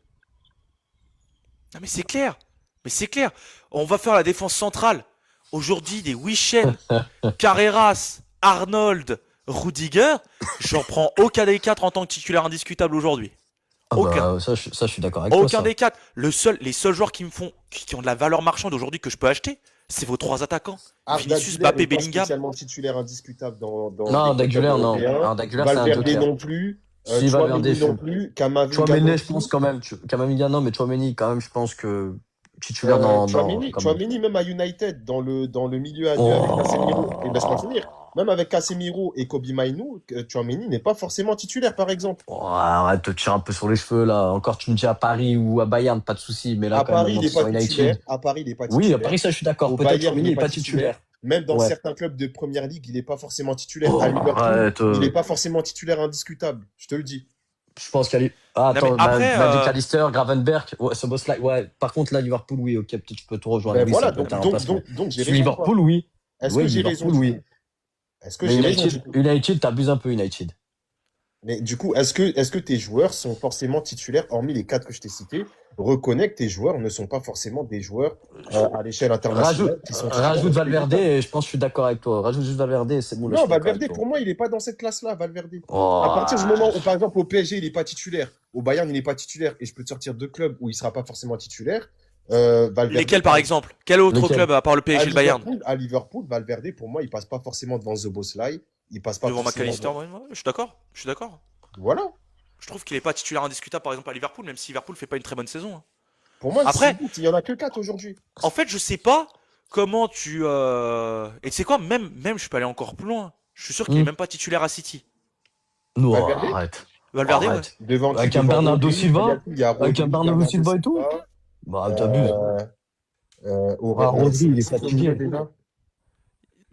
Non, mais c'est clair. Mais c'est clair. On va faire la défense centrale. Aujourd'hui, des Wishen, Carreras, Arnold, Rudiger, j'en prends aucun des 4 en tant que titulaire indiscutable aujourd'hui. Ah, Aucun. bah, ça, je suis d'accord avec toi, Aucun ça. des 4. Les seuls joueurs qui ont de la valeur marchande aujourd'hui que je peux acheter, c'est vos 3 attaquants. Arda Vinicius, Güler Mbappé, n'est pas Bellingham. spécialement titulaire indiscutable dans Non, les clubs Daguerre, non. européens. Alors, Daguerre, c'est un Valverde joker. non plus. Si, Valverde, Tchouaméni je non suis. plus. Kamavinga Chouameni, non je pense plus. quand même. Kamavinga, non, mais Chouameni, quand même, je pense que titulaire dans, quand même. Tchouaméni, même à United, dans le milieu à deux avec Casemiro. Et Oh. laisse-moi finir. Même avec Casemiro et Kobe Mainoo, Tchouaméni n'est pas forcément titulaire, par exemple. Oh, arrête de te tirer un peu sur les cheveux, là. Encore, tu me dis à Paris ou à Bayern, pas de souci. Mais là, À quand même, Paris, il n'est Manchester pas United. titulaire. À Paris, il n'est pas Oui, à titulaire. Paris, ça, je suis d'accord. Au Peut-être Bayern, Chouameni il n'est n'est pas pas titulaire. titulaire. Même dans Ouais. certains clubs de première ligue, il n'est pas forcément titulaire. Oh, À Liverpool, arrête. il n'est pas forcément titulaire indiscutable. Je te le dis. Je pense qu'il y a. Ah, Non, mais attends, après, Magic Alister, Gravenberg, ouais, ce boss-là. Ouais, par contre, là, Liverpool, oui, ok, peut-être je peux te rejoindre. Ben Oui, voilà, ça peut être un remplacement. donc j'ai Sur raison. Liverpool, oui. Est-ce Oui, que j'ai raison Liverpool, du oui. coup? Est-ce que Mais j'ai raison du coup? United, t'abuses un peu, United. Mais du coup, est-ce que tes joueurs sont forcément titulaires, hormis les 4 que je t'ai cités? Reconnais que tes joueurs ne sont pas forcément des joueurs à l'échelle internationale qui sont titulaires. Rajoute Valverde, et je pense que je suis d'accord avec toi. Rajoute juste Valverde, et c'est bon. Là, je Non, suis d'accord Valverde, avec toi. pour moi, il n'est pas dans cette classe-là, Valverde. Oh. À partir du moment où, par exemple, au PSG, il n'est pas titulaire, au Bayern, il n'est pas titulaire, et je peux te sortir 2 clubs où il ne sera pas forcément titulaire, Valverde. Lesquels, par exemple? Quel autre Lequel club, à part le PSG et le Bayern? À Liverpool, Valverde, pour moi, il passe pas forcément devant Szoboszlai, il passe pas Devant forcément McAllister, devant- ouais, je suis d'accord. Je suis d'accord. Voilà. Je trouve qu'il est pas titulaire indiscutable, par exemple, à Liverpool, même si Liverpool fait pas une très bonne saison, hein. Pour moi, Après- il y en a que 4 aujourd'hui. En fait, je sais pas comment tu. Et tu sais quoi, même, je peux aller encore plus loin. Je suis sûr qu'il est même pas titulaire à City. Non, Valverde arrête. Valverde, ouais. Arrête. Devant Avec qui? un Devant Bernardo Rodri, Silva il y a Avec Rodri, un Bernardo Silva et tout Silva, Bah, t'abuses. Rodri, il est fatigué. déjà.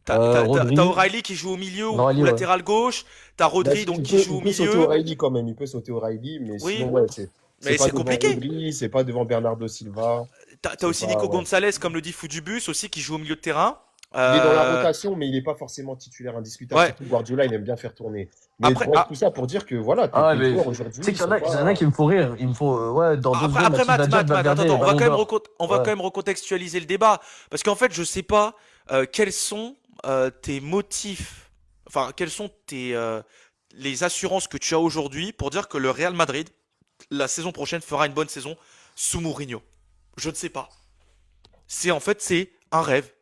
T'as Rodri. O'Reilly qui joue au milieu, O'Reilly, au ouais. latéral gauche. T'as Rodri, donc, qui joue au Il peut sauter milieu. O'Reilly quand même, il peut sauter O'Reilly, mais Oui. sinon, ouais, Mais pas c'est devant compliqué. Rodri, c'est pas devant Bernardo Silva. T'as aussi pas- Nico ouais. Gonzalez, comme le dit Foudubus, aussi, qui joue au milieu de terrain. Il est dans la Euh, rotation, mais il n'est pas forcément titulaire indiscutable. Ouais. Surtout Guardiola, il aime bien faire tourner. Mais Après- bref, tout ça pour dire que voilà, Ah ouais, tes mais joueurs aujourd'hui. Tu sais qu'il y en sont a, pas- il y en a qui me font rire. Ils me font, ouais, dans 2 Après, secondes, Matt, Valverde, attends, on va Ballon quand même, d'Or. on va Ouais. quand même recontextualiser le débat. Parce qu'en fait, je sais pas quels sont tes motifs, enfin, quels sont les assurances que tu as aujourd'hui pour dire que le Real Madrid, la saison prochaine, fera une bonne saison sous Mourinho. Je ne sais pas. C'est un rêve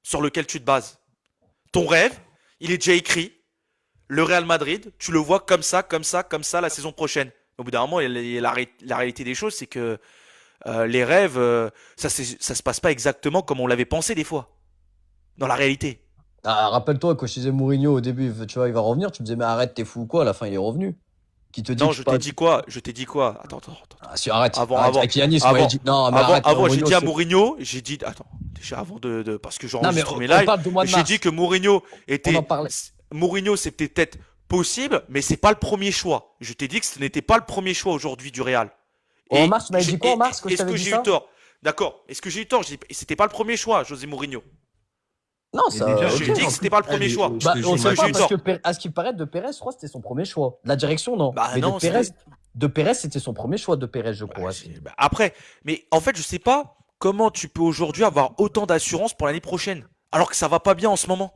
sur lequel tu te bases. Ton rêve, il est déjà écrit. Le Real Madrid, tu le vois comme ça, la saison prochaine. Au bout d'un moment, la réalité des choses, c'est que les rêves, ça se passe pas exactement comme on l'avait pensé des fois. Dans la réalité. Ah, rappelle-toi, quand je disais Mourinho au début, tu vois, il va revenir, tu me disais, mais arrête, t'es fou ou quoi? À la fin, il est revenu. Qui te dit Non, que je pas- t'ai dit quoi? Attends. Ah, si, arrête. Avant- Arrête. avant- Avec Yanis, avant- moi, il dit, non, mais arrête. Avant, j'ai Mourinho, dit à c'est- Mourinho, j'ai dit, attends, déjà avant parce que Non, mais j'enregistre mes on lives, parle du mois de j'ai mars. dit que Mourinho était, On en parlait. Mourinho, c'était peut-être possible, mais c'est pas le premier choix. Je t'ai dit que ce n'était pas le premier choix aujourd'hui du Real. En mars, tu m'avais dit quoi en mars que je est-ce t'avais que dit j'ai ça? eu tort? D'accord. Est-ce que j'ai eu tort? C'était pas le premier choix, José Mourinho. Non, Mais ça. déjà, J'ai Ok. dit que c'était pas le premier choix. ce Bah, que on j'ai sait pas j'ai eu parce tort. que à ce qui paraît de Pérez, je crois que c'était son premier choix. La direction, non. Bah Mais non, de Pérez, c'était son premier choix de Pérez, je crois. Bah, après, mais en fait, je sais pas comment tu peux aujourd'hui avoir autant d'assurance pour l'année prochaine, alors que ça va pas bien en ce moment.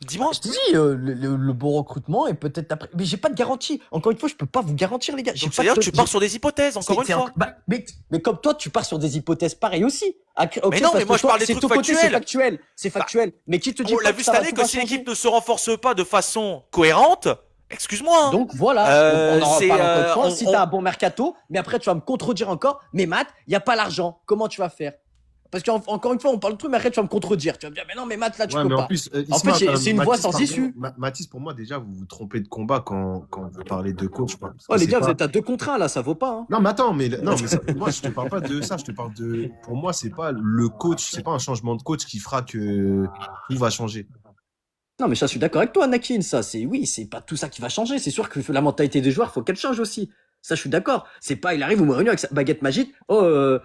Dis-moi. Je te dis, le bon recrutement et peut-être après. Mais j'ai pas de garantie. Encore une fois, je peux pas vous garantir, les gars. J'ai Donc pas c'est-à-dire de- que tu pars sur des hypothèses, encore une c'est- fois. bah, mais comme toi, tu pars sur des hypothèses pareilles aussi. Ok, Mais non, parce mais moi, que je parle des c'est trucs ton côté, c'est factuels. factuel. C'est factuel. Mais qui te dit On pas l'a que vu ça cette va- année tout que va si changer l'équipe ne se renforce pas de façon cohérente, excuse-moi, hein. Donc voilà, on en C'est, reparle encore une fois. on- Si on- t'as un bon mercato, mais après tu vas me contredire encore. Mais Matt, il y a pas l'argent. Comment tu vas faire? Parce qu'encore une fois, on parle de trucs, mais après tu vas me contredire. Tu vas me dire, mais non, mais Matt, là tu Ouais, peux mais en pas. plus, En fait, Isma, c'est une voie Mathis, sans pardon, issue. Mathis, pour moi, déjà, vous vous trompez de combat quand vous parlez de coach. Parce que Oh les c'est gars, pas- vous êtes à 2 contre 1 là, ça vaut pas. Hein. Non, mais attends, non, mais moi, je te parle pas de ça. Je te parle de. Pour moi, c'est pas le coach, c'est pas un changement de coach qui fera que tout va changer. Non, mais ça, je suis d'accord avec toi, Anakin. Ça, c'est oui, c'est pas tout ça qui va changer. C'est sûr que la mentalité des joueurs, faut qu'elle change aussi. Ça, je suis d'accord. C'est pas, il arrive au Mourinho avec sa baguette magique. Oh,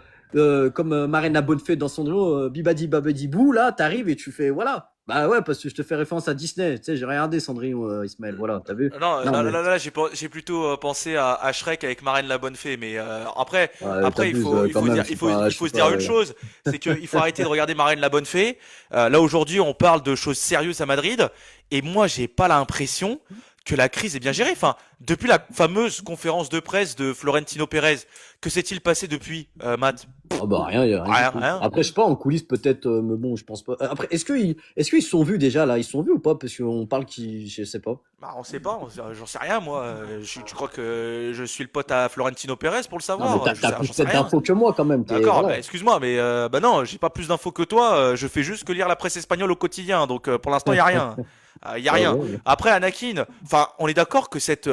comme Marine la bonne fée dans son lot, bibadi babadi bou, là, t'arrives et tu fais, voilà. Bah ouais, parce que je te fais référence à Disney. Tu sais, j'ai regardé Cendrillon, Ismaël. Voilà, t'as vu? Non, Non, mais j'ai plutôt pensé à Shrek avec Marraine la bonne fée, mais après, ouais, après t'abuses quand même. il faut se dire une chose, c'est qu'il faut arrêter de regarder Marraine la bonne fée. Là aujourd'hui, on parle de choses sérieuses à Madrid, et moi, j'ai pas l'impression que la crise est bien gérée. Enfin, depuis la fameuse conférence de presse de Florentino Pérez, que s'est-il passé depuis, Matt? Oh bah rien, y a rien, Rien, du tout. rien. Après, je sais pas, en coulisses peut-être, mais bon, je pense pas. Après, est-ce qu'ils se sont vus déjà là? Ils se sont vus ou pas? Parce qu'on parle qu'ils, je sais pas. Bah, on sait pas, j'en sais rien, moi. Tu crois que je suis le pote à Florentino Pérez pour le Non, mais savoir? t'as plus J'en sais peut-être rien. d'infos que moi quand même. D'accord, Voilà. bah, excuse-moi, mais bah non, j'ai pas plus d'infos que toi. Je fais juste que lire la presse espagnole au quotidien, donc pour l'instant y a rien. Y a Ouais, rien. ouais, ouais. Après Anakin, enfin, on est d'accord que cette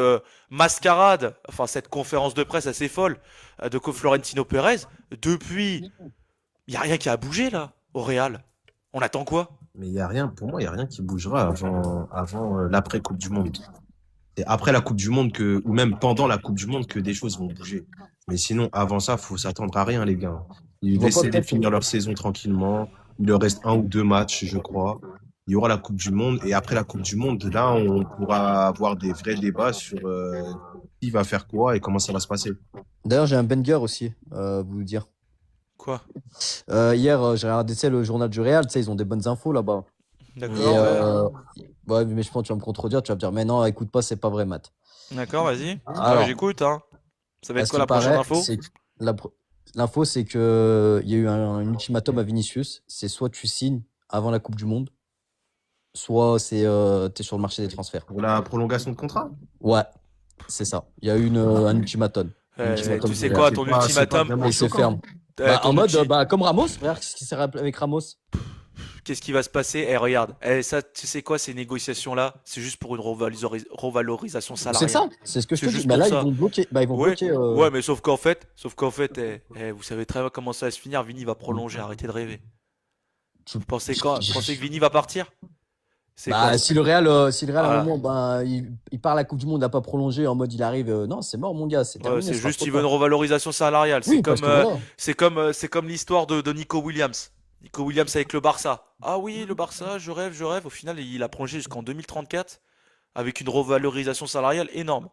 mascarade, enfin cette conférence de presse assez folle de Florentino Pérez, depuis, y a rien qui a bougé là au Real. On attend quoi? Mais il y a rien, pour moi, il y a rien qui bougera avant l'après Coupe du Monde. C'est après la Coupe du Monde ou même pendant la Coupe du Monde que des choses vont bouger. Mais sinon, avant ça, faut s'attendre à rien, les gars. Ils Je vois pas laissez-les peut-être. finir leur saison tranquillement. Il leur reste 1 ou 2 matchs, je crois. Il y aura la Coupe du Monde. Et après la Coupe du Monde, là, on pourra avoir des vrais débats sur qui va faire quoi et comment ça va se passer. D'ailleurs, j'ai un banger aussi, vous dire. Quoi? Hier, j'ai regardé tu sais, le journal du Real, tu sais, ils ont des bonnes infos là-bas. Et D'accord, ouais. ouais, mais je pense que tu vas me contredire, tu vas me dire, mais non, écoute pas, c'est pas vrai, Matt. D'accord, vas-y. Alors, J'écoute, hein. Ça va à être ce quoi qui la prochaine paraît, info? c'est que l'info, c'est que il y a eu un ultimatum à Vinicius. C'est soit tu signes avant la Coupe du Monde, soit c'est t'es sur le marché des transferts. Pour la prolongation de contrat. Ouais, c'est ça. Il y a eu un ultimatum. Ultimatum Tu sais du quoi, Real. ton C'est pas ultimatum? vraiment Et c'est choquant. ferme. Bah, Ton en mode, ulti- comme Ramos, regarde ce qui s'est rappelé avec Ramos. Qu'est-ce qui va se passer? Eh, regarde, ça, tu sais quoi, ces négociations-là, c'est juste pour une revalorisation C'est salariale. ça, c'est ce que je C'est te dis. juste Mais pour là, ça. ils vont bloquer. Bah, ils vont Ouais, bloquer. ouais, mais sauf qu'en fait, vous savez très bien comment ça va se finir. Vini va prolonger, arrêtez de rêver. tu- Vous pensez que Vini va partir? C'est Bah, quoi? si le Real à un Voilà. moment, bah, il part à la Coupe du Monde, il n'a pas prolongé, en mode il arrive, non, c'est mort, mon gars, c'est Ouais, terminé. c'est ce sera juste, trop il veut une tard. revalorisation salariale. Oui, parce que voilà. C'est comme l'histoire de Nico Williams. Nico Williams avec le Barça. Ah oui, le Barça, je rêve, je rêve. Au final, il a prolongé jusqu'en 2034 avec une revalorisation salariale énorme.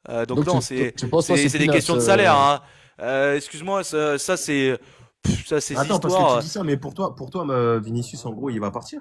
Donc Donc, non, tu penses pas que c'est des peanuts, questions de salaire, hein. Excuse-moi, ça c'est ces Attends, parce que histoires. tu dis ça, mais pour toi, Vinicius, en gros, il va partir.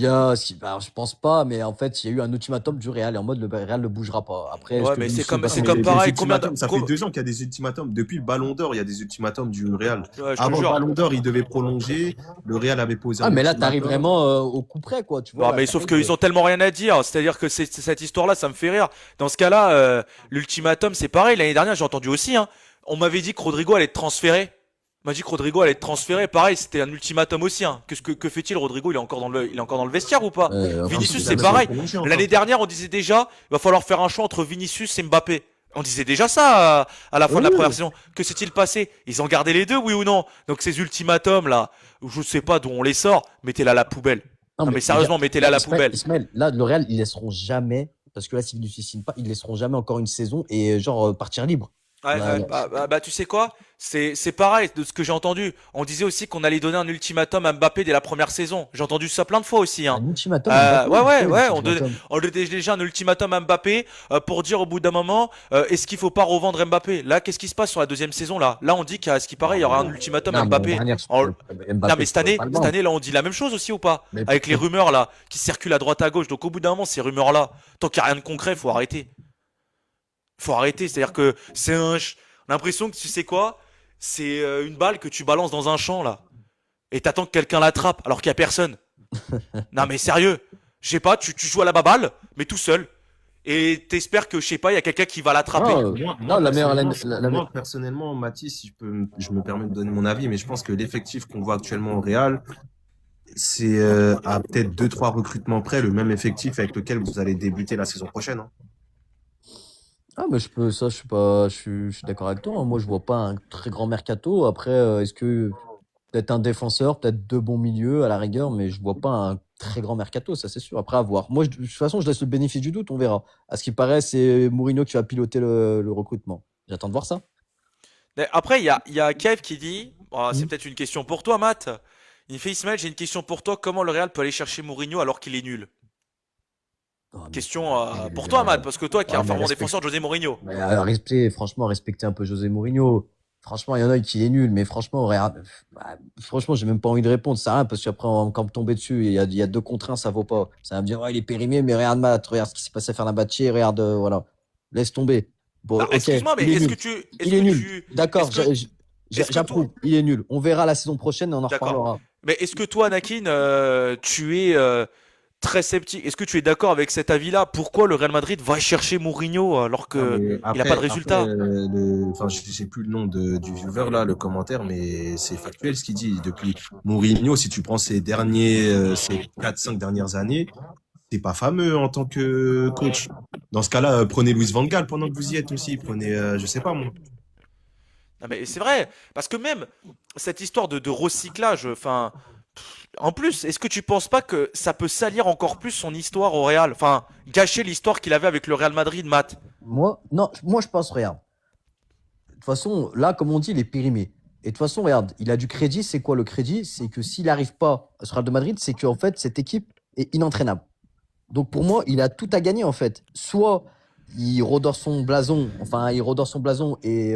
Alors, je pense pas, mais en fait, il y a eu un ultimatum du Real, et en mode le Real ne bougera pas. Après, Ouais, est-ce que mais c'est Vinicius comme- va c'est changer comme Mais pareil, les combien de- ultimatums, ça com- fait 2 ans qu'il y a des ultimatums. Depuis le Ballon d'Or, il y a des ultimatums du Real. Ouais, je te Avant le jure. Ballon d'Or, il devait prolonger. Le Real avait posé Ah, un mais là, t'arrives ultimatum. vraiment au coup près, quoi. Tu vois, Non, là, mais sauf t'arrives, qu'ils ont tellement rien à dire. C'est-à-dire que cette histoire-là, ça me fait rire. Dans ce cas-là, l'ultimatum, c'est pareil. L'année dernière, j'ai entendu aussi, hein. On m'avait dit que Rodrigo allait être transféré. On m'a dit que Rodrigo allait être transféré. Pareil, c'était un ultimatum aussi, hein. Que fait-il, Rodrigo? Il est encore dans le vestiaire ou pas? enfin, Vinicius, Il c'est a pareil. prolongé encore. L'année dernière, on disait déjà, il va falloir faire un choix entre Vinicius et Mbappé. On disait déjà ça à la fin de la Oui. première saison. Que s'est-il passé? Ils ont gardé les deux, oui ou non? Donc ces ultimatums là, je sais pas d'où on les sort, mettez-les à la poubelle. Non, Non mais mais les gars, sérieusement, mettez-la à la Ismaël, poubelle. Ismaël, là, le Real, ils laisseront jamais, parce que là, s'ils ne signent pas, ils laisseront jamais encore une saison et genre partir libre. Ouais, Là, ouais, là, bah, tu sais quoi? C'est pareil de ce que j'ai entendu. On disait aussi qu'on allait donner un ultimatum à Mbappé dès la première saison. J'ai entendu ça plein de fois aussi, hein. un ultimatum à Mbappé, Ouais, c'est ouais, quoi ouais. l'ultimatum? On donnait déjà un ultimatum à Mbappé pour dire au bout d'un moment, est-ce qu'il faut pas revendre Mbappé? Là, qu'est-ce qui se pace sur la deuxième saison là? Là, on dit qu'à ce qui paraît, il y aura un ultimatum à Non, mais l'année Mbappé. dernière, Non, mais Mbappé, tu pouvais pas le cette vendre. année, là, on dit la même chose aussi ou pas? Mais, Avec les rumeurs là qui circulent à droite à gauche. Donc, au bout d'un moment, ces rumeurs là, tant qu'il n'y a rien de concret, faut arrêter. Faut arrêter. C'est-à-dire que on a l'impression que tu sais quoi? C'est une balle que tu balances dans un champ là. Et t'attends que quelqu'un l'attrape alors qu'il y a personne. Non mais sérieux. Je sais pas, tu joues à la baballe, mais tout seul. Et t'espères que, je sais pas, il y a quelqu'un qui va l'attraper. non, non, Moi, personnellement, Mathis, si je me permets de donner mon avis, mais je pense que l'effectif qu'on voit actuellement au Real, c'est à peut-être deux, trois recrutements près le même effectif avec lequel vous allez débuter la saison prochaine, hein. ah, mais je suis pas, je suis d'accord avec toi, hein. Moi, je vois pas un très grand mercato. Après, est-ce que peut-être un défenseur, peut-être deux bons milieux à la rigueur, mais je vois pas un très grand mercato, ça c'est sûr. Après, à voir. Moi, de toute façon, je laisse le bénéfice du doute, on verra. À ce qui paraît, c'est Mourinho qui va piloter le recrutement. J'attends de voir ça. Après, il y a Kev qui dit, oh, c'est Mhm. peut-être une question pour toi, Matt. Il fait Ismaël, j'ai une question pour toi. Comment le Real peut aller chercher Mourinho alors qu'il est nul? Ah, mais, Question pour toi, euh, Matt, parce que toi qui es ouais, un mais fervent défenseur de José Mourinho. franchement, respecter un peu José Mourinho. Franchement, il y en a qui est nul, mais franchement, regarde, bah, franchement, j'ai même pas envie de répondre, ça rien, parce qu'après, on va me tomber dessus, il y a deux contre un, ça vaut pas. Ça va me dire, ouais, il est périmé, mais regarde, Matt, regarde ce qui s'est passé à Fenerbahçe, regarde, voilà. Laisse tomber. Bon, Alors, ok, excuse-moi, mais il est nul. est-ce Il est que nul. tu, D'accord, est-ce que toi, j'approuve, il est nul. On verra la saison prochaine et on en d'accord. reparlera. Mais est-ce que toi, Anakin, tu es très sceptique? Est-ce que tu es d'accord avec cet avis-là? Pourquoi le Real Madrid va chercher Mourinho alors Non, que mais il n'a pas de après résultat? enfin, je sais plus le nom du viewer là, le commentaire, mais c'est factuel ce qu'il dit. Depuis Mourinho, si tu prends ces 4-5 dernières années, c'est pas fameux en tant que coach. Dans ce cas-là, prenez Luis Van Gaal pendant que vous y êtes aussi. Prenez, je sais pas moi. Non, mais c'est vrai, parce que même cette histoire de recyclage, enfin, en plus, est-ce que tu penses pas que ça peut salir encore plus son histoire au Real? Enfin, gâcher l'histoire qu'il avait avec le Real Madrid, Matt. Moi, non, moi, je pense, regarde. De toute façon, là, comme on dit, il est périmé. Et de toute façon, regarde, il a du crédit. C'est quoi le crédit? C'est que s'il n'arrive pas à ce Real de Madrid, c'est qu'en fait, cette équipe est inentraînable. Donc pour moi, il a tout à gagner en fait. Soit il redore son blason, enfin il redore son blason et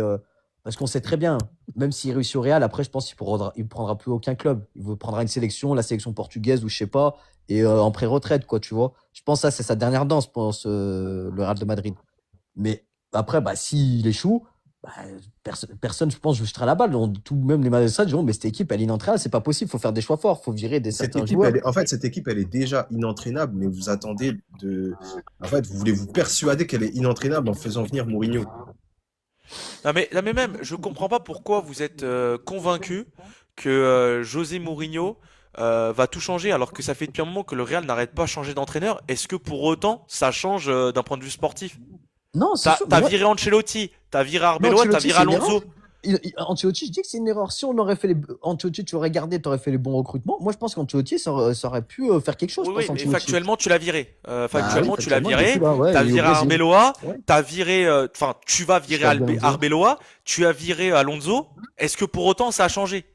parce qu'on sait très bien, même s'il réussit au Real, après je pense il prendra plus aucun club. Il prendra une sélection, la sélection portugaise ou je sais pas, et en pré-retraite quoi, tu vois. Je pense que ça c'est sa dernière danse pour le Real de Madrid. Mais après, bah s'il échoue, bah, personne, je pense, jettera la balle. Tout, même les Madridistas diront, mais cette équipe, elle est inentraînable, c'est pas possible. Faut faire des choix forts, faut virer Cette certains équipe, joueurs. en fait, cette équipe, elle est déjà inentraînable, mais vous attendez en fait, vous voulez vous persuader qu'elle est inentraînable en faisant venir Mourinho. Non mais même, je comprends pas pourquoi vous êtes convaincu que José Mourinho va tout changer alors que ça fait depuis un moment que le Real n'arrête pas de changer d'entraîneur. Est-ce que pour autant ça change d'un point de vue sportif? Non, c'est sûr. Mais T'as moi, viré Ancelotti, t'as viré non, Arbeloa, t'as Ancelotti, viré c'est une erreur. Alonso. Ancelotti, je dis que c'est une erreur. Si on aurait fait Ancelotti, tu aurais gardé, tu aurais fait les bons recrutements. Moi, je pense qu'Ancelotti, ça aurait pu faire quelque chose, je Oui, pense, oui, mais Ancelotti. factuellement tu l'as viré. Bah oui, Factuellement tu l'as factuellement, il est plus viré. là, ouais, T'as il est au viré Brésil. Arbeloa, Ouais, t'as viré, enfin tu vas virer Xabi Alonso. Arbeloa, tu as viré Alonso. Est-ce que pour autant ça a changé?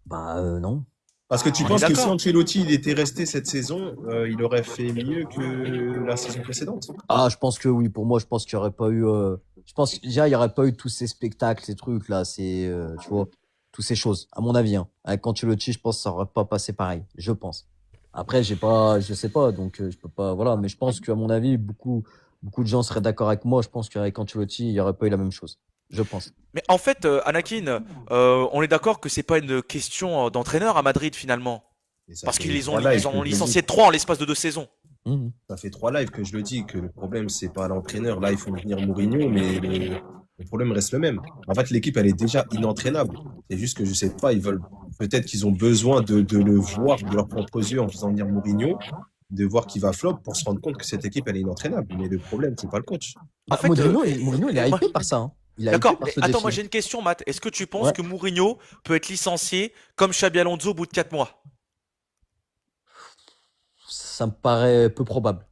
Bah non. Parce que tu On est penses que si d'accord. Ancelotti il était resté cette saison, il aurait fait mieux que la saison précédente. Ah, je pense que oui. Pour moi, je pense qu'il n'y aurait pas eu. Je pense que déjà, il n'y aurait pas eu tous ces spectacles, ces trucs là, tu vois, toutes ces choses. À mon avis, hein. Avec Ancelotti, je pense que ça aurait pas passé pareil. Je pense. Après, je sais pas, donc je peux pas. Voilà, mais je pense qu'à mon avis, beaucoup de gens seraient d'accord avec moi. Je pense qu'avec Ancelotti, il n'y aurait pas eu la même chose. Je pense. Mais en fait, Anakin, on est d'accord que c'est pas une question d'entraîneur à Madrid finalement, Et ça parce fait trois ils lives en que ont je le dis. licencié trois en l'espace de 2 saisons. Mhm. Ça fait trois lives que je le dis, que le problème, c'est pas l'entraîneur. Là, il faut venir Mourinho, mais le problème reste le même. En fait, l'équipe, elle est déjà inentraînable. C'est juste que je sais pas, peut-être qu'ils ont besoin de le voir de leurs propres yeux en faisant venir Mourinho, de voir qu'il va flop pour se rendre compte que cette équipe, elle est inentraînable. Mais le problème, c'est pas le coach. En Bah, fait, Mourinho, il est moi, hypé par ça, hein. Il est hypé d'accord, par mais ce attends, défi, moi hein. j'ai une question, Matt. Est-ce que tu penses Ouais. que Mourinho peut être licencié comme Xabi Alonso au bout de 4 mois? ça me paraît peu probable.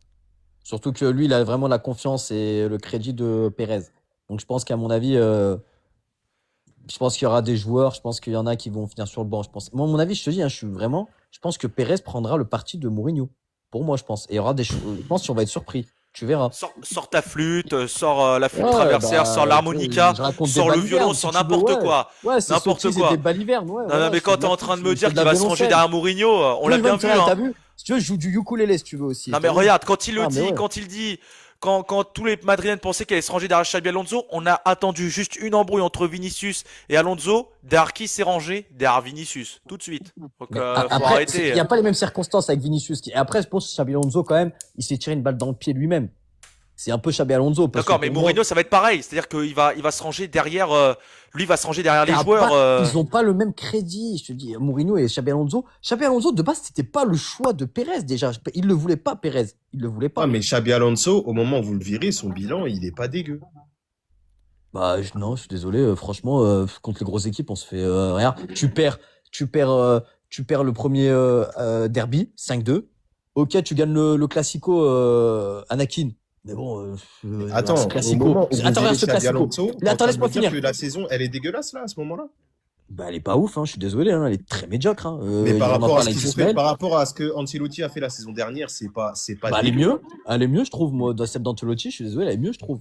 Surtout que lui, il a vraiment la confiance et le crédit de Pérez. Donc je pense qu'à mon avis, je pense qu'il y aura des joueurs, je pense qu'il y en a qui vont finir sur le banc. Je pense. Moi, à mon avis, je te dis, hein, je pense que Pérez prendra le parti de Mourinho. Pour moi, je pense. Et il y aura je pense qu'on va être surpris. Tu verras. Sors ta flûte, sors la flûte Ouais, traversière, sors l'harmonica, je raconte des sors le balivernes, violon, si sors tu veux, n'importe ouais. quoi. Ouais, c'est N'importe sottise et quoi. des balivernes, ouais, Non, voilà, mais je quand fais t'es en train de me dire de qu'il la va se ranger violoncelle. derrière Mourinho, on l'a bien vu, T'as hein. vu? Si tu veux, je joue du ukulélé, si tu veux aussi. Non, mais T'as vu? regarde, quand il le Ah, mais dit, ouais. quand il dit, quand tous les Madrilènes pensaient qu'elle allait se ranger derrière Xabi Alonso, on a attendu juste une embrouille entre Vinicius et Alonso. Derrière qui s'est rangé? Derrière Vinicius, tout de suite. Donc, Mais faut après, il arrêter. n'y a pas les mêmes circonstances avec Vinicius. Et après, je pense que Xabi Alonso, quand même, il s'est tiré une balle dans le pied lui-même. C'est un peu Xabi Alonso. Parce D'accord, que mais pour moi, Mourinho, ça va être pareil. C'est-à-dire il va se ranger derrière, lui va se ranger derrière les t'as joueurs. pas- ils n'ont pas le même crédit. Je te dis, Mourinho et Xabi Alonso. Xabi Alonso, de base, c'était pas le choix de Pérez déjà. Il le voulait pas, Pérez. Il le voulait Ah, pas. mais Xabi Alonso, au moment où vous le virez, son bilan, il est pas dégueu. Bah, non, je suis désolé. Franchement, contre les grosses équipes, on se fait rien. Tu perds le premier derby, 5-2. Ok, tu gagnes le Classico, Anakin. Mais bon, Attends, ce au Classico. moment où vous Attends, virez regarde ce Xabi Classico. Alonso, Mais t'es en attends, train de laisse-moi me dire finir. que la saison, elle est dégueulasse là, à ce moment-là? Bah, elle est pas ouf, hein. Je suis désolé, hein. Elle est très médiocre, hein. Mais par On en rapport à parle ce avec qu'ils ont fait, Ismaël. par rapport à ce que Ancelotti a fait la saison dernière, c'est pas Bah, elle est dégueu. mieux. Elle est mieux, je trouve. Moi, dans celle d'Ancelotti, je suis désolé, elle est mieux, je trouve.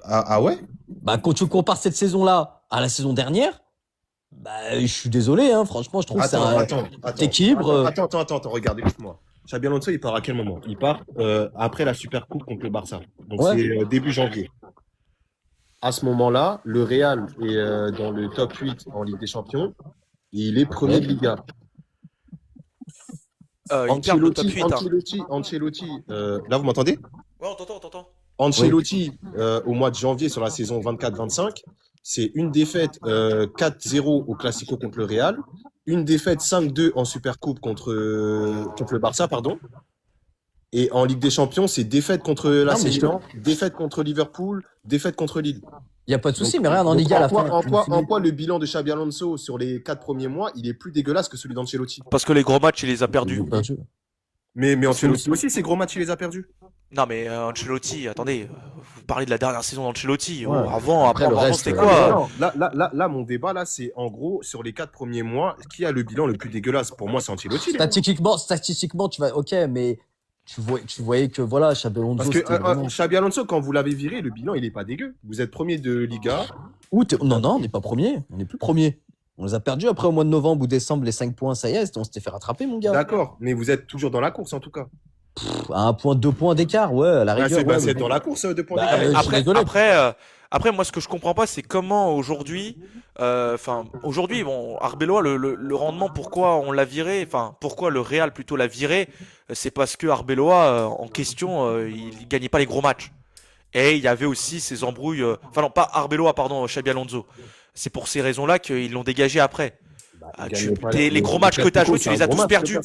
Ah ouais? Bah, quand tu compares cette saison-là à la saison dernière, bah, je suis désolé, hein. Franchement, je trouve que c'est un équilibre. Attends, regarde, écoute-moi. Xabi Alonso, il part à quel moment? Il part après la Super Coupe contre le Barça. Donc Ouais. c'est début janvier. À ce moment-là, le Real est dans le top 8 en Ligue des Champions et il est premier de Liga. Ils perdent le top 8. Ancelotti, là vous m'entendez? Ouais, on t'entend. Ancelotti, au mois de janvier sur la saison 24-25, c'est une défaite 4-0 au Classico contre le Real, une défaite 5-2 en Supercoupe contre le Barça, pardon. Et en Ligue des Champions, c'est défaite contre l'AC Milan, défaite contre Liverpool, défaite contre Lille. Il y a pas de souci, Donc- mais regarde, en donc Liga, à la quoi- fin. en quoi le bilan de Xabi Alonso sur les 4 premiers mois, il est plus dégueulasse que celui d'Ancelotti? Parce que les gros matchs, il les a perdus. Ils ont perdu. Mais Ancelotti aussi, ses gros matchs, il les a perdus. Non, mais Ancelotti, attendez, vous parlez de la dernière saison d'Ancelotti. Ouais. Avant, Après, le reste, c'était Non, quoi? non, là, mon débat, là, c'est en gros, sur les 4 premiers mois, qui a le bilan le plus dégueulasse? Pour moi, c'est Ancelotti. les gars. Statistiquement, tu vas, ok, mais tu voyais que voilà, Xabi Alonso, Parce que c'était vraiment. Xabi Alonso, quand vous l'avez viré, le bilan, il est pas dégueu. Vous êtes premier de Liga. Non, on n'est pas premier. On n'est plus premier. On les a perdus après au mois de novembre ou décembre, les 5 points, ça y est, on s'était fait rattraper, mon gars. D'accord, mais vous êtes toujours dans la course, en tout cas. À 1 point, 2 points d'écart, ouais, à la Bah, rigueur. c'est ouais, c'est mais dans bon. la course, 2 points Bah, d'écart. je suis désolé. Après, moi, ce que je comprends pas, c'est comment aujourd'hui, aujourd'hui, bon, Arbeloa, le rendement, pourquoi on l'a viré, enfin, pourquoi le Real plutôt l'a viré, c'est parce que Arbeloa, en question, il gagnait pas les gros matchs. Et il y avait aussi ces embrouilles, enfin non, pas Arbeloa, pardon, Xabi Alonso. C'est pour ces raisons-là qu'ils l'ont dégagé après. Il Tu- gagne pas les gros matchs que t'as joués, tu les as tous perdus.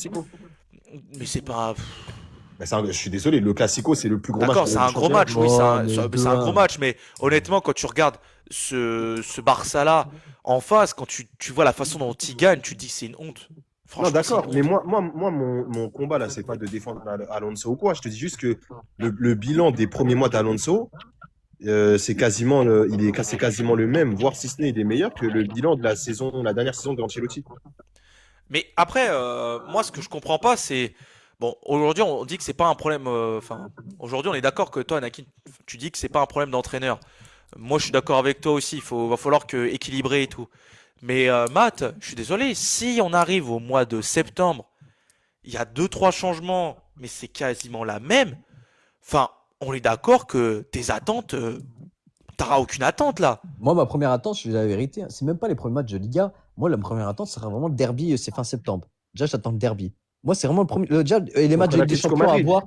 Mais c'est pas. Bah, je suis désolé, le Classico, c'est le plus gros match. D'accord, de c'est la un Ligue gros des match, oui, Oh, mais c'est un 2-1. gros match, mais honnêtement, quand tu regardes ce Barça-là en face, quand tu vois la façon dont il gagne, tu te dis que c'est une honte. Non, Franchement, d'accord, c'est une mais honte. mon combat là, c'est pas de défendre Alonso ou quoi. Je te dis juste que le bilan des premiers mois d'Alonso, c'est quasiment le même, voire si ce n'est des meilleurs que le bilan de la dernière saison de Ancelotti. Mais après, moi, ce que je comprends pas, c'est bon. Aujourd'hui, on dit que c'est pas un problème. Enfin, aujourd'hui, on est d'accord que toi, Anakin, tu dis que c'est pas un problème d'entraîneur. Moi, je suis d'accord avec toi aussi. Va falloir que équilibrer et tout. Mais Matt, je suis désolé. Si on arrive au mois de septembre, il y a deux, trois changements, mais c'est quasiment la même. Enfin, on est d'accord que tes attentes, t'auras aucune attente là. Moi, ma première attente, je dis la vérité, c'est même pas les premiers matchs de Liga. Moi, la première attente, ça sera vraiment le derby, c'est fin septembre. Déjà, j'attends le derby. Moi, c'est vraiment le premier. Déjà, et les matchs de Ligue des l'Atlético Champions à Madrid. voir.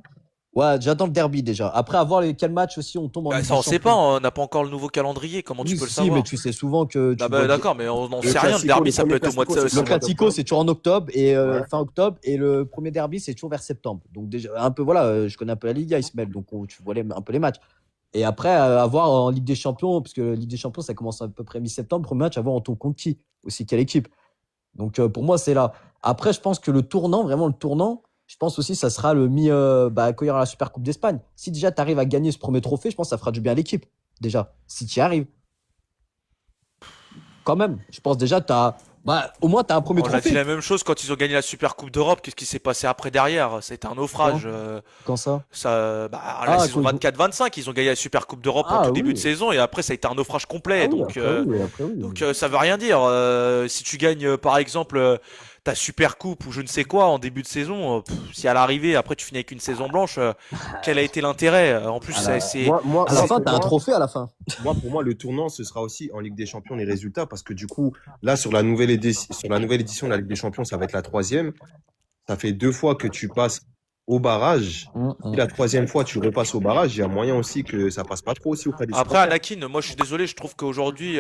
Ouais, j'attends le derby déjà. Après, à voir quel match aussi on tombe en Bah, Ligue ça, des on sait Champions. pas. On n'a pas encore le nouveau calendrier. Comment tu Oui, peux le si, savoir? mais tu sais souvent que. Ah bah, d'accord, mais on n'en Le sait rien. Le Classico, derby, le ça peut premier être au mois de Classico, c'est Le mois Classico, d'octobre. c'est toujours en octobre et Ouais. fin octobre. Et le premier derby, c'est toujours vers septembre. Donc, déjà, un peu, voilà, je connais un peu la Liga, Ismaël. Donc, tu vois un peu les matchs. Et après, à voir en Ligue des Champions, parce que la Ligue des Champions, ça commence à peu près mi-septembre. Premier match, à voir en ton compte qui aussi, quelle équipe. Donc, pour moi, c'est là. Après, je pense que le tournant, vraiment le tournant, je pense aussi ça sera quand il y aura la Super Coupe d'Espagne. Si déjà tu arrives à gagner ce premier trophée, je pense que ça fera du bien à l'équipe. Déjà, si tu y arrives. Quand même, je pense déjà au moins tu as un premier On a dit trophée. la même chose quand ils ont gagné la Super Coupe d'Europe. Qu'est-ce qui s'est passé après derrière? Ça a été un naufrage. Quand ça? La Ah, saison 24-25, ils ont gagné la Super Coupe d'Europe en tout début de oui. saison et après ça a été un naufrage complet. Ah oui, Donc, après oui, après oui. ça veut rien dire. Si tu gagnes par exemple ta Super Coupe ou je ne sais quoi en début de saison, si à l'arrivée après tu finis avec une saison blanche, quel a été l'intérêt? En plus, À la fin, pour tu as un moi, trophée à la fin. pour moi, le tournant, ce sera aussi en Ligue des Champions les résultats, parce que du coup, là, sur la nouvelle édition de la Ligue des Champions, ça va être la troisième. Ça fait 2 fois que tu passes au barrage. Si la troisième fois tu repasses au barrage, il y a moyen aussi que ça passe pas trop aussi auprès des Après, supporters. Anakin, moi je suis désolé, je trouve qu'aujourd'hui,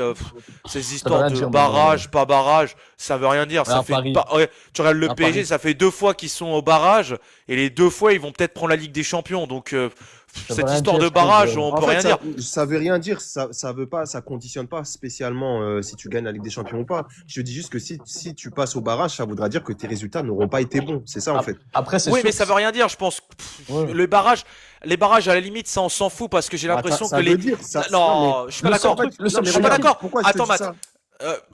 ces Ça veut histoires rien de dire, barrage, pas barrage, ça veut rien dire. Ça Regarde fait Paris. ouais, tu regardes le Regarde PSG, Paris. ça fait 2 fois qu'ils sont au barrage, et les 2 fois ils vont peut-être prendre la Ligue des Champions. Donc Ça veut cette rien histoire dire, de je trouve, barrage, on En peut fait, rien dire. ça veut rien dire, ça veut pas, ça conditionne pas spécialement si tu gagnes la Ligue des Champions ou pas. Je te dis juste que si tu passes au barrage, ça voudra dire que tes résultats n'auront pas été bons. C'est ça en fait. Après, c'est Oui, sûr mais ça veut rien dire, je pense. Ouais. Les barrages à la limite, ça on s'en fout parce que j'ai l'impression ça que les. veut dire, ça, Non, je suis pas le d'accord. seul truc- le seul Je suis truc- pas d'accord. Pourquoi je te Attends, dis Matt. ça?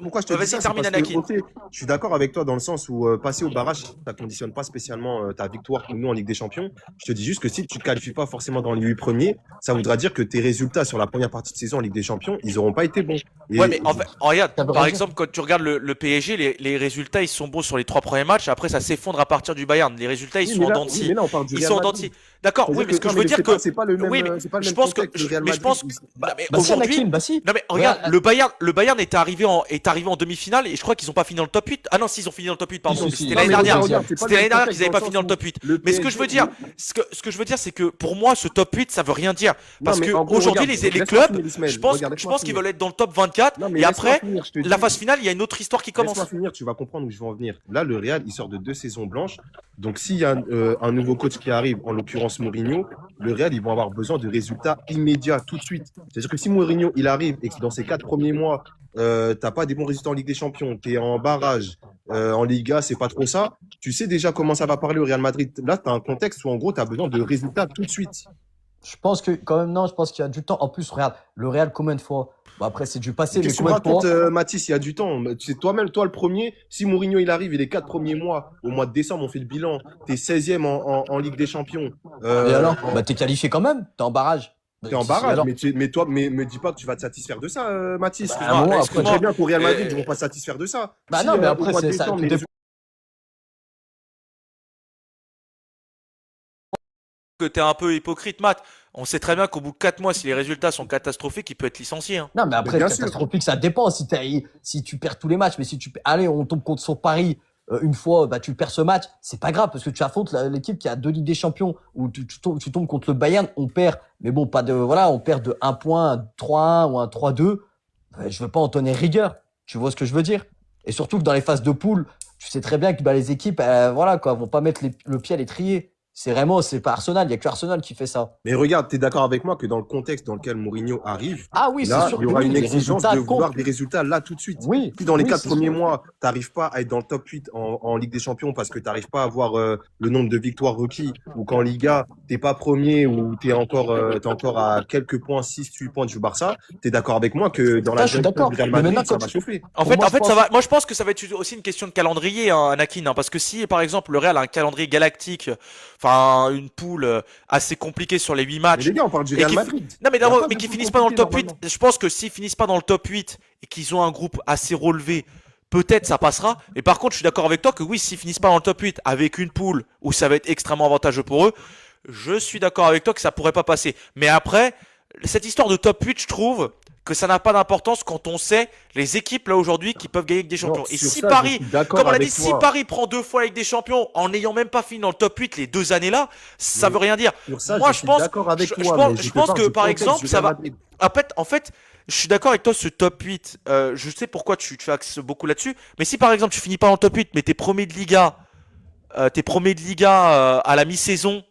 Pourquoi je te dis Vas-y, ça? C'est termine, parce que, Anakin. ok, je suis d'accord avec toi dans le sens où passer au barrage, ça conditionne pas spécialement ta victoire pour nous en Ligue des Champions. Je te dis juste que si tu ne qualifies pas forcément dans les 8 premiers, ça voudra dire que tes résultats sur la première partie de saison en Ligue des Champions, ils n'auront pas été bons. Et Ouais, mais en fait, regarde, Ça veut par rien exemple, quand tu regardes le PSG, les résultats, ils sont bons sur les 3 premiers matchs. Après, ça s'effondre à partir du Bayern. Les résultats, ils oui, sont mais en là, dents de oui, scie. mais là, on parle du Ils Real sont en dents de Madrid. scie. D'accord, oui, C'est-à-dire mais ce que je veux dire c'est pas le même, oui, mais c'est pas le je même pense que, contexte, le Real mais je pense, Madrid. non, mais Bah si, aujourd'hui, Anakin, bah si. non mais regarde, Regarde, le Bayern est arrivé en demi-finale et je crois qu'ils ont pas fini dans le top 8. Ah non, si, ils ont fini dans le top 8, pardon. Si, mais si, c'était si. l'année Non, mais dernière. regarde, C'était l'année dernière qu'ils avaient pas fini dans le top 8. Mais ce que je veux dire, ce que je veux dire, c'est que pour moi, ce top 8, ça veut rien dire. Parce que aujourd'hui, les clubs, je pense qu'ils veulent être dans le top 24 Non, mais et après, finir, je te la dis. phase finale, il y a une autre histoire qui commence. Laisse-moi finir, tu vas comprendre où je veux en venir. Là, le Real, il sort de 2 saisons blanches. Donc, s'il y a un nouveau coach qui arrive, en l'occurrence Mourinho, le Real, ils vont avoir besoin de résultats immédiats, tout de suite. C'est-à-dire que si Mourinho, il arrive et que dans ses 4 premiers mois, t'as pas des bons résultats en Ligue des Champions, t'es en barrage, en Liga, c'est pas trop ça, tu sais déjà comment ça va parler au Real Madrid. Là, t'as un contexte où, en gros, t'as besoin de résultats tout de suite. je pense que quand même, non, je pense qu'il y a du temps. En plus, regarde, le Real, combien de fois? Bon, après, c'est du passé, mais Qu'est-ce que tu combien de racontes, fois? Mathis? Il y a du temps. C'est toi-même, toi le premier. Si Mourinho il arrive, et les 4 premiers mois, au mois de décembre, on fait le bilan. T'es 16e en Ligue des Champions. Et alors? Bah, t'es qualifié quand même, t'es en barrage. T'es en Et barrage, alors? mais toi, mais me dis pas que tu vas te satisfaire de ça, Mathis. Bah, Excuse-moi, bon, après, Tu sais très excuse-moi. bien qu'au Real Madrid, Euh, ils vont pas se satisfaire de ça. Bah Si, non, mais au après, mois de c'est ça. décembre, Tout les dépend. Que t'es un peu hypocrite, Matt. On sait très bien qu'au bout de 4 mois, si les résultats sont catastrophiques, il peut être licencié. Hein. Non, mais après, bien sûr. catastrophique, ça dépend. Si tu perds tous les matchs, mais si allez, on tombe contre sur Paris une fois, bah tu perds ce match, c'est pas grave parce que tu affrontes l'équipe qui a 2 Ligues des Champions où tu tombes contre le Bayern, on perd, mais bon, pas de voilà, on perd de 1 point, un 3-1 ou un 3-2. Je veux pas en donner rigueur. Tu vois ce que je veux dire? Et surtout que dans les phases de poule, tu sais très bien que bah, les équipes, voilà quoi, vont pas mettre le pied à l'étrier. C'est pas Arsenal, il y a que Arsenal qui fait ça. Mais regarde, t'es d'accord avec moi que dans le contexte dans lequel Mourinho arrive, Ah oui, c'est là, sûr il y que aura oui, une les exigence résultats de vouloir comptent. des résultats là tout de suite. Oui, Si dans les oui, 4 c'est premiers sûr. mois, t'arrives pas à être dans le top 8 en Ligue des Champions parce que t'arrives pas à avoir le nombre de victoires requis, ou qu'en Liga, t'es pas premier ou t'es encore à quelques points, 6-8 points du Barça, t'es d'accord avec moi que dans Ça, la je suis direction d'accord. du Real Mais Madrid, maintenant, ça quand va tu- chauffer. En Pour fait, moi, en je fait, pense- ça va. Moi, je pense que ça va être aussi une question de calendrier, hein, Anakin, hein, parce que si, par exemple, le Real a un calendrier galactique, enfin, une poule assez compliquée sur les 8 Mais matchs, les gars, on parle du et Real qui, Madrid. non, mais, Y a pas mais de qui poule finissent pas dans le top compliquée, 8, je pense que s'ils finissent pas dans le top 8 et qu'ils ont un groupe assez relevé, peut-être ça passera. Et par contre, je suis d'accord avec toi que oui, s'ils finissent pas dans le top 8 avec une poule où ça va être extrêmement avantageux pour eux, je suis d'accord avec toi que ça pourrait pas passer. Mais après, cette histoire de top 8, je trouve que ça n'a pas d'importance quand on sait les équipes là aujourd'hui qui peuvent gagner avec des champions. Non, Et sur si ça, Paris, je suis d'accord comme on l'a dit, avec si toi. Paris prend 2 fois avec des champions en n'ayant même pas fini dans le top 8 les 2 années là, ça Mais veut rien dire. Sur ça, Moi, je je suis pense, d'accord avec je toi, pense- mais je te pense parle que, du par contexte exemple, du ça Real va- Madrid. en fait, je suis d'accord avec toi, ce top 8, je sais pourquoi tu axes beaucoup là-dessus, mais si par exemple tu finis pas dans le top 8, mais t'es premier de Liga à la mi-saison,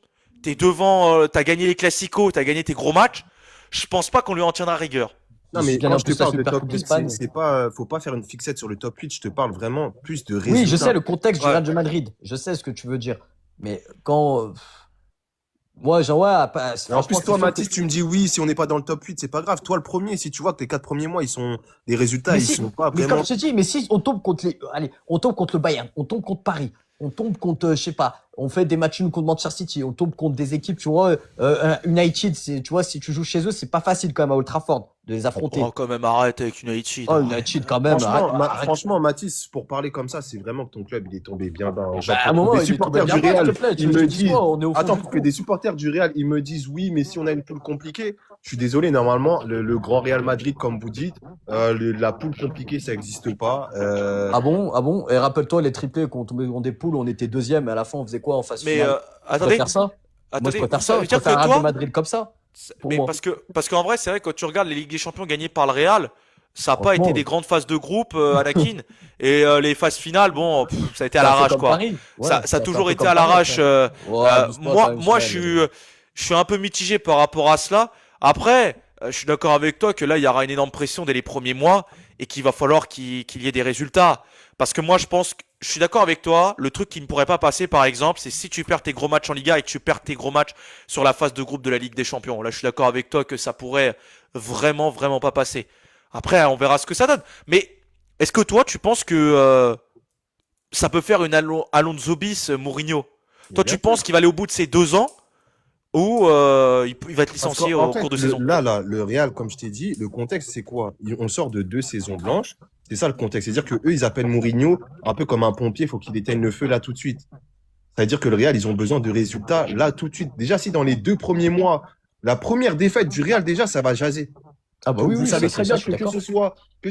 t'es devant, t'as gagné les Classicos, t'as gagné tes gros matchs, je pense pas qu'on lui en tiendra rigueur. Non, Ils mais gagnent quand en je te plus la parle de Super top Coupe 8, d'Espagne. c'est pas, faut pas faire une fixette sur le top 8, je te parle vraiment plus de résultats. Oui, je sais le contexte du Ouais. Real de Madrid. Je sais ce que tu veux dire. Mais quand, moi, genre, ouais, Et en franchement, plus, c'est toi, sûr que. Mathis, tu me dis oui, si on n'est pas dans le top 8, c'est pas grave. Toi, le premier, si tu vois que les 4 premiers mois, les résultats, Mais ils si, sont pas mais comme vraiment. je te dis, mais si on tombe contre allez, on tombe contre le Bayern, on tombe contre Paris, on tombe contre, je sais pas, on fait des matchs nuls contre Manchester City, on tombe contre des équipes, tu vois, United, tu vois, si tu joues chez eux, c'est pas facile quand même à Old Trafford de les Oh, affronter. quand même, arrête avec United, Oh, arrête. United quand même, arrête, Franchement, arrête. franchement, Mathis, pour parler comme ça, c'est vraiment que ton club, il est tombé bien bas en Bah, à un championnat. moment, Des il est tombé supporters bien du bas, s'il te Real, plaît, tu ils veux que je me te dise disent. quoi? On est au fond Attends, du pour que trou. des supporters du Real, ils me disent oui, mais si on a une poule compliquée, je suis désolé, normalement, le grand Real Madrid, comme vous dites, la poule compliquée, ça n'existe pas. Ah bon? Ah bon? Et rappelle-toi, les triplés, quand on tombait dans des poules, on était deuxième, et à la fin, on faisait quoi en phase Mais finale? Je attendez, préfère ça. Moi, je préfère ça ça. veut Je dire préfère que un Real de toi, Madrid comme ça, pour mais moi. parce qu'en vrai, c'est vrai, quand tu regardes les Ligues des Champions gagnées par le Real, ça n'a pas été Franchement, des grandes phases de groupe, Anakin. Et les phases finales, bon, ça a été à c'est un peu l'arrache, comme quoi. Paris. Ouais, Ça a c'est un toujours peu été comme à Paris l'arrache. après. Ouais, doucement quand même, Moi, Israël. je suis un peu mitigé par rapport à cela. Après, je suis d'accord avec toi que là, il y aura une énorme pression dès les premiers mois et qu'il va falloir qu'il y ait des résultats. Parce que moi, je pense que je suis d'accord avec toi. Le truc qui ne pourrait pas passer, par exemple, c'est si tu perds tes gros matchs en Liga et que tu perds tes gros matchs sur la phase de groupe de la Ligue des Champions. Là, je suis d'accord avec toi que ça pourrait vraiment, vraiment pas passer. Après, on verra ce que ça donne. Mais est-ce que toi, tu penses que ça peut faire une Alonso bis Mourinho? Mais Toi, bien tu sûr. penses qu'il va aller au bout de ses 2 ans ou il va être Parce licencié qu'en au fait, cours de saison? là, le Real, comme je t'ai dit, le contexte, c'est quoi? On sort de 2 saisons blanches. C'est ça le contexte. C'est-à-dire que eux, ils appellent Mourinho un peu comme un pompier, il faut qu'il éteigne le feu là tout de suite. C'est-à-dire que le Real, ils ont besoin de résultats là tout de suite. Déjà, si dans les 2 premiers mois, la première défaite du Real, déjà, ça va jaser. Ah bah oui, Vous oui, ça, savez c'est très ça, bien je suis que d'accord.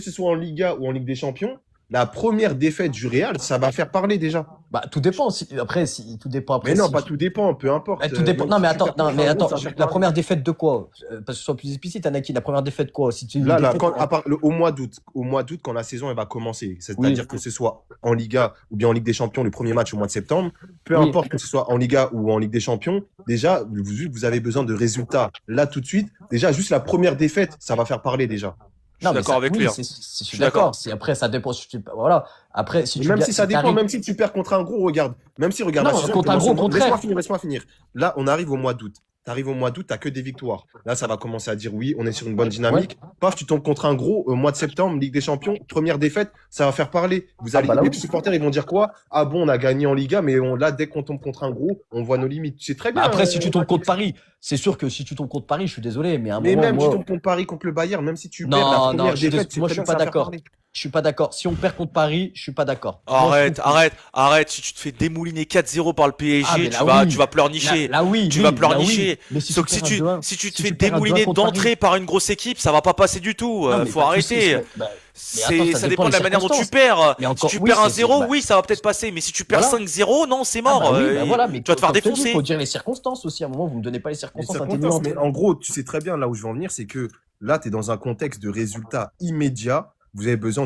ce soit en Liga ou en Ligue des Champions, la première défaite du Real, ça va faire parler déjà. Bah, tout dépend. Après, tout dépend Mais après non, si pas tu. tout dépend, peu importe. Tout dépend. Même Non, si mais tu attends, perds non, contre mais un gros, attends. ça va faire La parler. première défaite de quoi? Parce que ce soit plus explicite, Anakin. La première défaite de quoi? Si tu une Là, défaite. à part au mois d'août, quand la saison elle va commencer, Oui, c'est-à-dire que ce soit en Liga ou bien en Ligue des Champions, le premier match au mois de septembre, peu oui. importe que ce soit en Liga ou en Ligue des Champions, déjà, vous avez besoin de résultats là tout de suite. Déjà, juste la première défaite, ça va faire parler déjà. Je Non, suis mais d'accord ça, avec lui, oui, hein. je Je suis suis d'accord. d'accord. Si après, ça dépend. Voilà. Après, si Et tu même gagnes, si ça si dépend, t'arrives. même si tu perds contre un gros, regarde. Même si, regarde, la Non, saison elle contre un commence gros, au au mois. contraire. Laisse-moi finir. Là, on arrive au mois d'août. Tu arrives au mois d'août, tu n'as que des victoires. Là, ça va commencer à dire oui, on est sur une bonne Ouais. dynamique. Paf, tu tombes contre un gros au mois de septembre, Ligue des Champions, première défaite, ça va faire parler. Ah bah là, Les oui. supporters, ils vont dire quoi? Ah bon, on a gagné en Liga, mais là, dès qu'on tombe contre un gros, on voit nos limites. C'est très Bah bien, après, si tu tombes contre Mathis. Paris, c'est sûr que si tu tombes contre Paris, je suis désolé, mais à un Mais moment, même tu moi. tombes contre Paris, contre le Bayern, même si tu perds la Non, non, première défaite, c'est moi, je très suis bien, pas ça va faire d'accord. parler. Je suis pas d'accord. Si on perd contre Paris, je suis pas d'accord. Moi, je trouve Arrête, que. arrête, arrête. Si tu te fais démouliner 4-0 par le Ah, PSG, mais là, oui. tu vas pleurnicher. Là, oui, Tu vas oui, là, oui. pleurnicher. Mais si tu Sauf que perds à 2-1, si tu te si fais tu perds à 2-1 démouliner contre Paris. d'entrée par une grosse équipe, ça va pas passer du tout. Non, mais Faut pas tous ces arrêter. mais attends, ça Ça dépend dépend de des la manière dont tu circonstances. perds. Mais Si encore, tu oui, perds un 0, bah, oui, ça va peut-être passer. Mais si tu perds voilà. 5-0, non, c'est Ah, mort. bah oui, bah voilà, mais Tu vas te faire comme je te dis, il faut défoncer. dire les circonstances aussi. À un moment, vous me donnez pas les Les circonstances circonstances, atténuantes. mais en gros, tu sais très bien là où je veux en venir, c'est que là, tu es dans un contexte de résultats immédiats. Vous avez besoin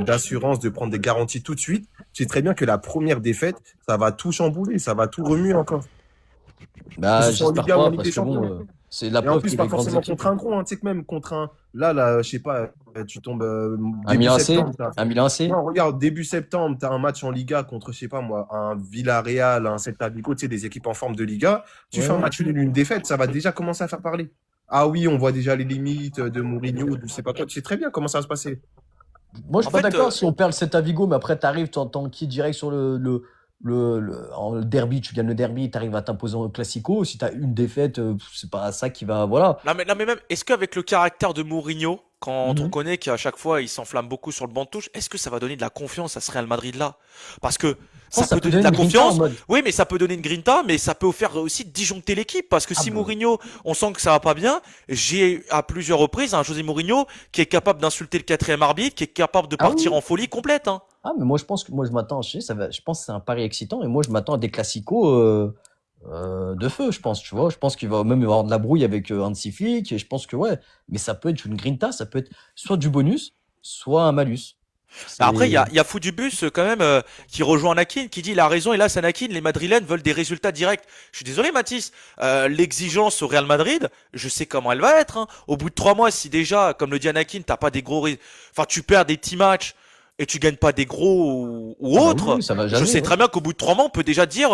d'assurance, de prendre des garanties tout de suite. Tu sais très bien que la première défaite, ça va tout chambouler, ça va tout remuer encore. Que Bah, ce soit en j'espère Liga ou en pas, Ligue des parce que bon, Champions. c'est la Et en preuve plus, que pas les grandes forcément équipes. contre un gros, hein. Tu sais que même contre là, là, je sais pas, tu tombes Un début Milan AC, septembre. un Milan AC. Non, regarde, début septembre, tu as un match en Liga contre, je sais pas moi, un Villarreal, un Celta Vigo, tu sais, des équipes en forme de Liga. Tu Ouais, fais un ouais. match nul, une défaite, ça va déjà commencer à faire parler. Ah oui, on voit déjà les limites de Mourinho, de je sais pas quoi. Tu sais très bien comment ça va se passer. Moi, je En suis pas fait, d'accord si on perd le Celta Vigo, mais après, t'arrives, t'entends qui direct sur le derby, tu gagnes le derby, t'arrives à t'imposer en classico. Si t'as une défaite, c'est pas ça qui va, voilà. non, mais même, est-ce qu'avec le caractère de Mourinho, quand on Mhm. connaît qu'à chaque fois il s'enflamme beaucoup sur le banc de touche, est-ce que ça va donner de la confiance à ce Real Madrid là? Parce que Je pense ça que ça peut peut donner de donner la une grinta en confiance, mode. oui, mais ça peut donner une grinta, mais ça peut faire aussi disjoncter l'équipe. Parce que Ah si bah, Mourinho, on sent que ça va pas bien, j'ai à plusieurs reprises un José Mourinho qui est capable d'insulter le quatrième arbitre, qui est capable de ah oui, partir oui. en folie complète, hein. Ah, mais moi, je pense que moi, je m'attends, je pense que c'est un pari excitant, et moi, je m'attends à des classicos de feu, je pense, tu vois. Je pense qu'il va même y avoir de la brouille avec Hansi Flick, et je pense que, ouais, mais ça peut être une grinta, ça peut être soit du bonus, soit un malus. Bah après, C'est. il y a Foudubus quand même qui rejoint Anakin, qui dit il a raison, et là, c'est Anakin, les Madrilènes veulent des résultats directs. Je suis désolé, Mathis, l'exigence au Real Madrid, je sais comment elle va être, hein. Au bout de 3 mois, si déjà, comme le dit Anakin, t'as pas des enfin, tu perds des petits matchs, et tu gagnes pas des gros ou Ah bah autres, oui, ça va je jamais. sais Ouais. très bien qu'au bout de 3 mois, on peut déjà dire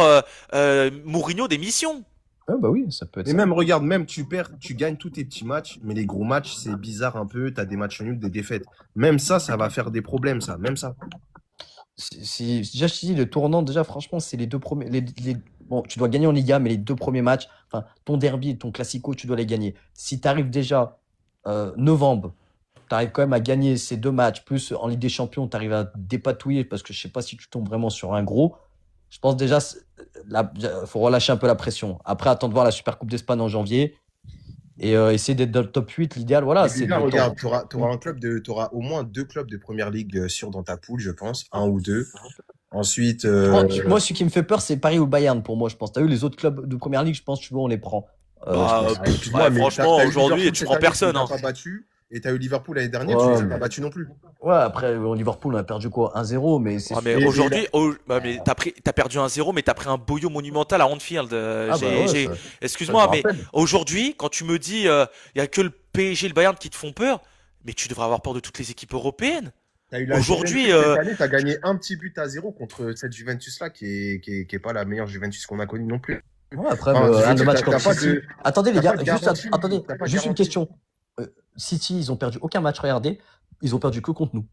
Mourinho démission. Ah bah oui, ça peut être Et ça. même, regarde, même tu perds, tu gagnes tous tes petits matchs, mais les gros matchs, c'est bizarre un peu. Tu as des matchs nuls, des défaites. Même ça va faire des problèmes, ça. Même ça. Déjà, je te dis, le tournant, déjà, franchement, c'est les deux premiers. Bon, tu dois gagner en Liga, mais les deux premiers matchs, enfin, ton derby et ton classico, tu dois les gagner. Si tu arrives déjà novembre, tu arrives quand même à gagner ces deux matchs, plus en Ligue des Champions, tu arrives à dépatouiller, parce que je sais pas si tu tombes vraiment sur un gros. Je pense déjà, il faut relâcher un peu la pression. Après, attendre voir la Super Coupe d'Espagne en janvier et essayer d'être dans le top 8. L'idéal, voilà, Et c'est déjà, de regarde, t'auras au moins 2 clubs de première ligue sûrs dans ta poule, je pense. Un ou deux. Ensuite, Moi, ce qui me fait peur, c'est Paris ou le Bayern pour moi, je pense. Tu as vu les autres clubs de première ligue, je pense, tu vois, on les prend. Je Bah, pense. excuse-moi, ouais, mais franchement, t'as eu aujourd'hui, Liverpool tu cette prends année, personne. tu les as Hein. pas battus. Et t'as eu Liverpool l'année dernière, tu Ouais, les as pas battus non plus. ouais, après, au Liverpool, on a perdu quoi? 1-0, mais c'est. Ouais, mais Et aujourd'hui, mais t'as perdu 1-0, mais t'as pris un boyau monumental à Anfield. Ah bah ouais, ça je Excuse-moi, me mais rappelle. aujourd'hui, quand tu me dis, il y a que le PSG et le Bayern qui te font peur, mais tu devrais avoir peur de toutes les équipes européennes. t'as eu la Aujourd'hui, Juventus cette année, t'as gagné un petit but à 0 contre cette Juventus-là qui est pas la meilleure Juventus qu'on a connue non plus. Ouais, après, Enfin, je veux le dire, match t'as contre pas City. de, Attendez, les t'as gars, pas de juste, garantie. attendez, T'as pas de juste une garantie. question. City, ils ont perdu aucun match, regardez. Ils ont perdu que contre nous.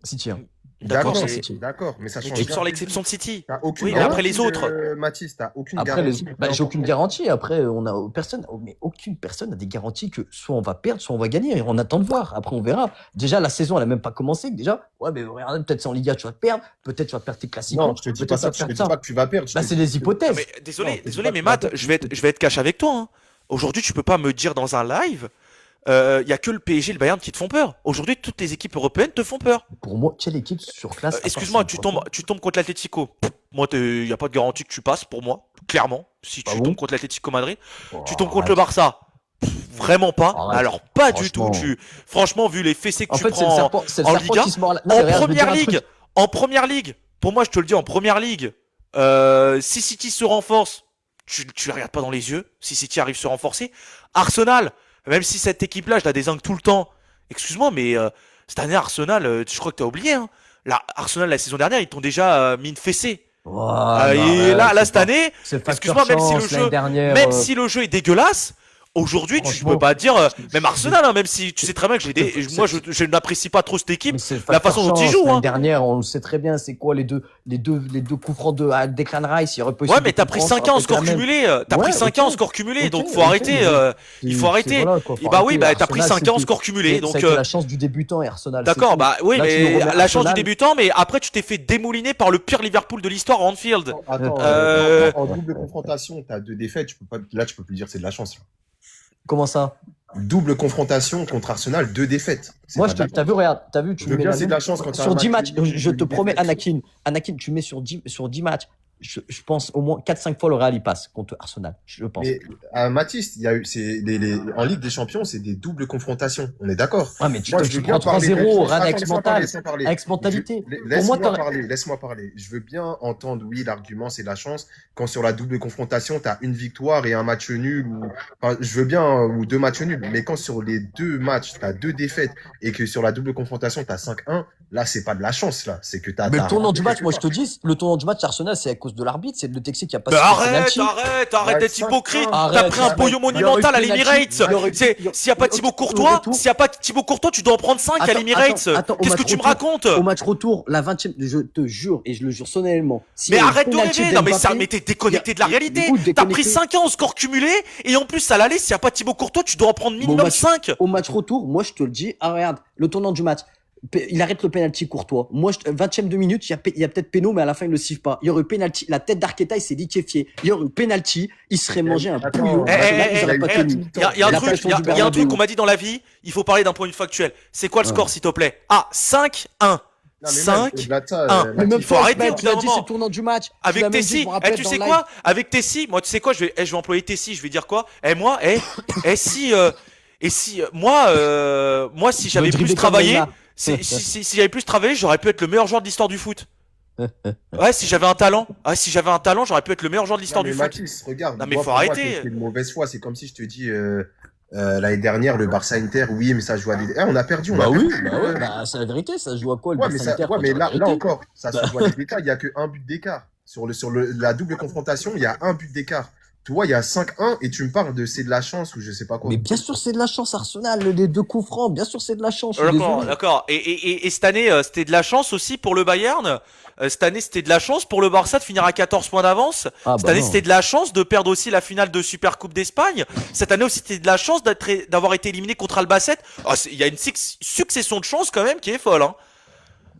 City, hein. d'accord, D'accord, Franchement, mais, City. d'accord, mais ça mais change tu me rien. sors l'exception de City. T'as aucune Oui, mais après garantie, les autres. Mathis, t'as aucune Après, garantie. peu j'ai importe aucune garantie. Après, on a personne, mais aucune personne n'a des garanties que soit on va perdre, soit on va gagner. On attend de voir. Après, on verra. Déjà, la saison, elle a même pas commencé. Déjà, ouais, mais regardez, peut-être c'est en Liga, tu vas te perdre. Peut-être tu vas perdre tes classiques. Non, je te dis Peut-être pas tu ça. vas Je te perdre dis ça. pas que tu vas perdre. Bah, c'est des Non, hypothèses. mais Non, désolé, je te dis désolé, pas mais que tu vas Matt, perdre. je vais être cash avec toi. Hein. Aujourd'hui, tu peux pas me dire dans un live, il y a que le PSG et le Bayern qui te font peur. Aujourd'hui, toutes les équipes européennes te font peur. Pour moi, quelle équipe sur classe à part Excuse-moi, City, franchement. tu tombes contre l'Atlético. Moi, il n'y a pas de garantie que tu passes pour moi, clairement. Si Ah tu bon? tombes contre l'Atlético Madrid, Oh, tu tombes contre le arrête. Barça. Vraiment pas. Arrête. Alors, pas du tout. Franchement. Franchement, vu les fessées que En tu fait, c'est le prends serpent, c'est le en serpent Liga, qui se mord la. Non, mais en regarde, je vais te dire première un truc. ligue, pour moi, je te le dis, en première ligue, si City se renforce, tu les regardes pas dans les yeux. Si City arrive à se renforcer, Arsenal, même si cette équipe-là, je la désingue tout le temps. Excuse-moi, mais cette année, Arsenal, je crois que t'as oublié. Hein. Arsenal, la saison dernière, ils t'ont déjà mis une fessée. Ouah, mais Et là, arrête, là, cette année, c'est le facteur excuse-moi, même si le chance, l'année jeu, dernière. même si le jeu est dégueulasse, aujourd'hui, tu Franchement, peux pas dire, même Arsenal, hein, même si tu sais très bien que moi, je n'apprécie pas trop cette équipe, Mais c'est le la facteur façon dont ils chance. jouent. L'année Hein. dernière, on le sait très bien, c'est quoi les deux coups francs de Declan Rice. Il y aurait Ouais, possible mais de t'as pris coups francs, 5 ans en ça aurait score été la même. cumulé. T'as Ouais, pris 5 ans en ok. score cumulé, Ok, donc faut ok, arrêter. mais Il faut arrêter. voilà, quoi, faut Et bah oui, arrêter. bah t'as pris Arsenal, 5 ans en c'était- score cumulé, ça a donc été la chance du débutant et Arsenal. c'est d'accord, tout. bah oui, Là, tu nous mais remets la chance du Arsenal. débutant, mais après tu t'es fait démouliner par le pire Liverpool de l'histoire à Anfield. Attends, Euh, en double confrontation, t'as 2 défaites. Là, tu peux plus dire que c'est de la chance. Là. Comment ça? Double confrontation contre Arsenal, 2 défaites. C'est Moi, pas de la t'as vu, regarde, t'as vu, tu Je veux mets bien, la c'est de même. la chance quand t'as Sur un 10 match matchs, nul, je te une promets, défaite. Anakin, tu mets sur 10 matchs, je pense au moins 4-5 fois le Real, il passe contre Arsenal. Je pense. Mais à Mathis, il y a eu, en Ligue des Champions, c'est des doubles confrontations. On est d'accord. Ouais, mais tu Moi, je tu veux prends bien parler. 3-0 au Real Attends, avec laisse-moi mental. parler, laisse-moi parler. Avec mentalité. Pour moi, Laisse-moi t'aurais. parler, laisse-moi parler. Je veux bien entendre, oui, l'argument, c'est de la chance. Quand sur la double confrontation, t'as une victoire et un match nul, enfin, je veux bien, ou 2 matchs nuls. Mais quand sur les 2 matchs, t'as 2 défaites et que sur la double confrontation, t'as 5-1, là, c'est pas de la chance, là. C'est que Mais le tournant du match, quelque moi je te part. dis, le tournant du match Arsenal, c'est à cause de l'arbitre, c'est le Texier qui a pas Mais sifflé le arrête, penalty. arrête Ouais, d'être 5-1. hypocrite. T'as Arrête, pris un arrête. boyau Il y aurait monumental à eu penalty. l'Emirates. Il y aurait eu- S'il y a pas Thibaut au Courtois, retour. s'il y a pas Thibaut Courtois, tu dois en prendre 5 à Attends, l'Emirates. attends, au Qu'est-ce que match tu me retour. racontes? Au match retour, la 20e, je te jure, et je le jure solennellement. s'il Mais y a eu arrête de penalty rêver. Non mais ça, d'Mbappé, mais t'es déconnecté de la réalité. Où T'as pris déconnecté 5 ans en score cumulé et en plus à l'aller, s'il y a pas Thibaut Courtois, tu dois en prendre Bon, minimum match- 5. Au match retour, moi je te le dis, regarde, le tournant du match. Il arrête le penalty Courtois. Moi, 20e de minute, il y a peut-être péno, mais à la fin, il le siffle pas. Il y aurait eu penalty. La tête d'Arteta, il s'est liquéfié. Il y aurait eu penalty. Il serait mangé un Attends, pouillot. eh, Là, ils auraient pas eh, tenu. Il y a un La truc, pression il y a du un truc Bernabéu. qu'on m'a dit dans la vie. Il faut parler d'un point de vue factuel. C'est quoi le Ouais. score, s'il te plaît? Ah, 5-1. Non, mais même 5. au-delà de ça, 1. Mathis, Mais même Il faut toi, arrêter Ismaël, au bout tu l'as d'un dit, c'est moment. le tournant du match. Tu Avec l'as même dit, Tessie, je me rappelle tu dans sais le quoi? live. Avec Tessie, moi tu sais quoi? Je vais employer Tessie. Je vais dire quoi? Moi, si, moi si Tu j'avais veux plus dribbler comme travaillé, Neymar. si j'avais plus travaillé, j'aurais pu être le meilleur joueur de l'histoire du foot. Ouais, si j'avais un talent, j'aurais pu être le meilleur joueur de Non, l'histoire mais du foot. Mathis, regarde, Non, mais moi, faut pour moi, arrêter. c'est de mauvaise foi. C'est comme si je te dis, L'année dernière, le Barça-Inter, oui, mais ça joue à des. On a perdu, on Bah a oui, perdu. bah ouais, bah c'est la vérité, ça se joue à quoi le Ouais, mais, Barça Inter, ouais, faut mais dire la là vérité. encore, ça se Bah, joue à des détails. Il n'y a qu'un but d'écart. La double confrontation, il y a un but d'écart. Tu vois, il y a 5-1 et tu me parles de c'est de la chance ou je sais pas mais quoi. bien sûr c'est de la chance Arsenal, les deux coups francs, bien sûr c'est de la chance, je suis D'accord, désolé. d'accord. Et cette année, c'était de la chance aussi pour le Bayern. Cette année, c'était de la chance pour le Barça de finir à 14 points d'avance. Ah Cette bah année, c'était non. de la chance de perdre aussi la finale de Supercoupe d'Espagne. Cette année aussi, c'était de la chance d'avoir été éliminé contre Albacete. Il y a une succession de chances quand même qui est folle. Hein.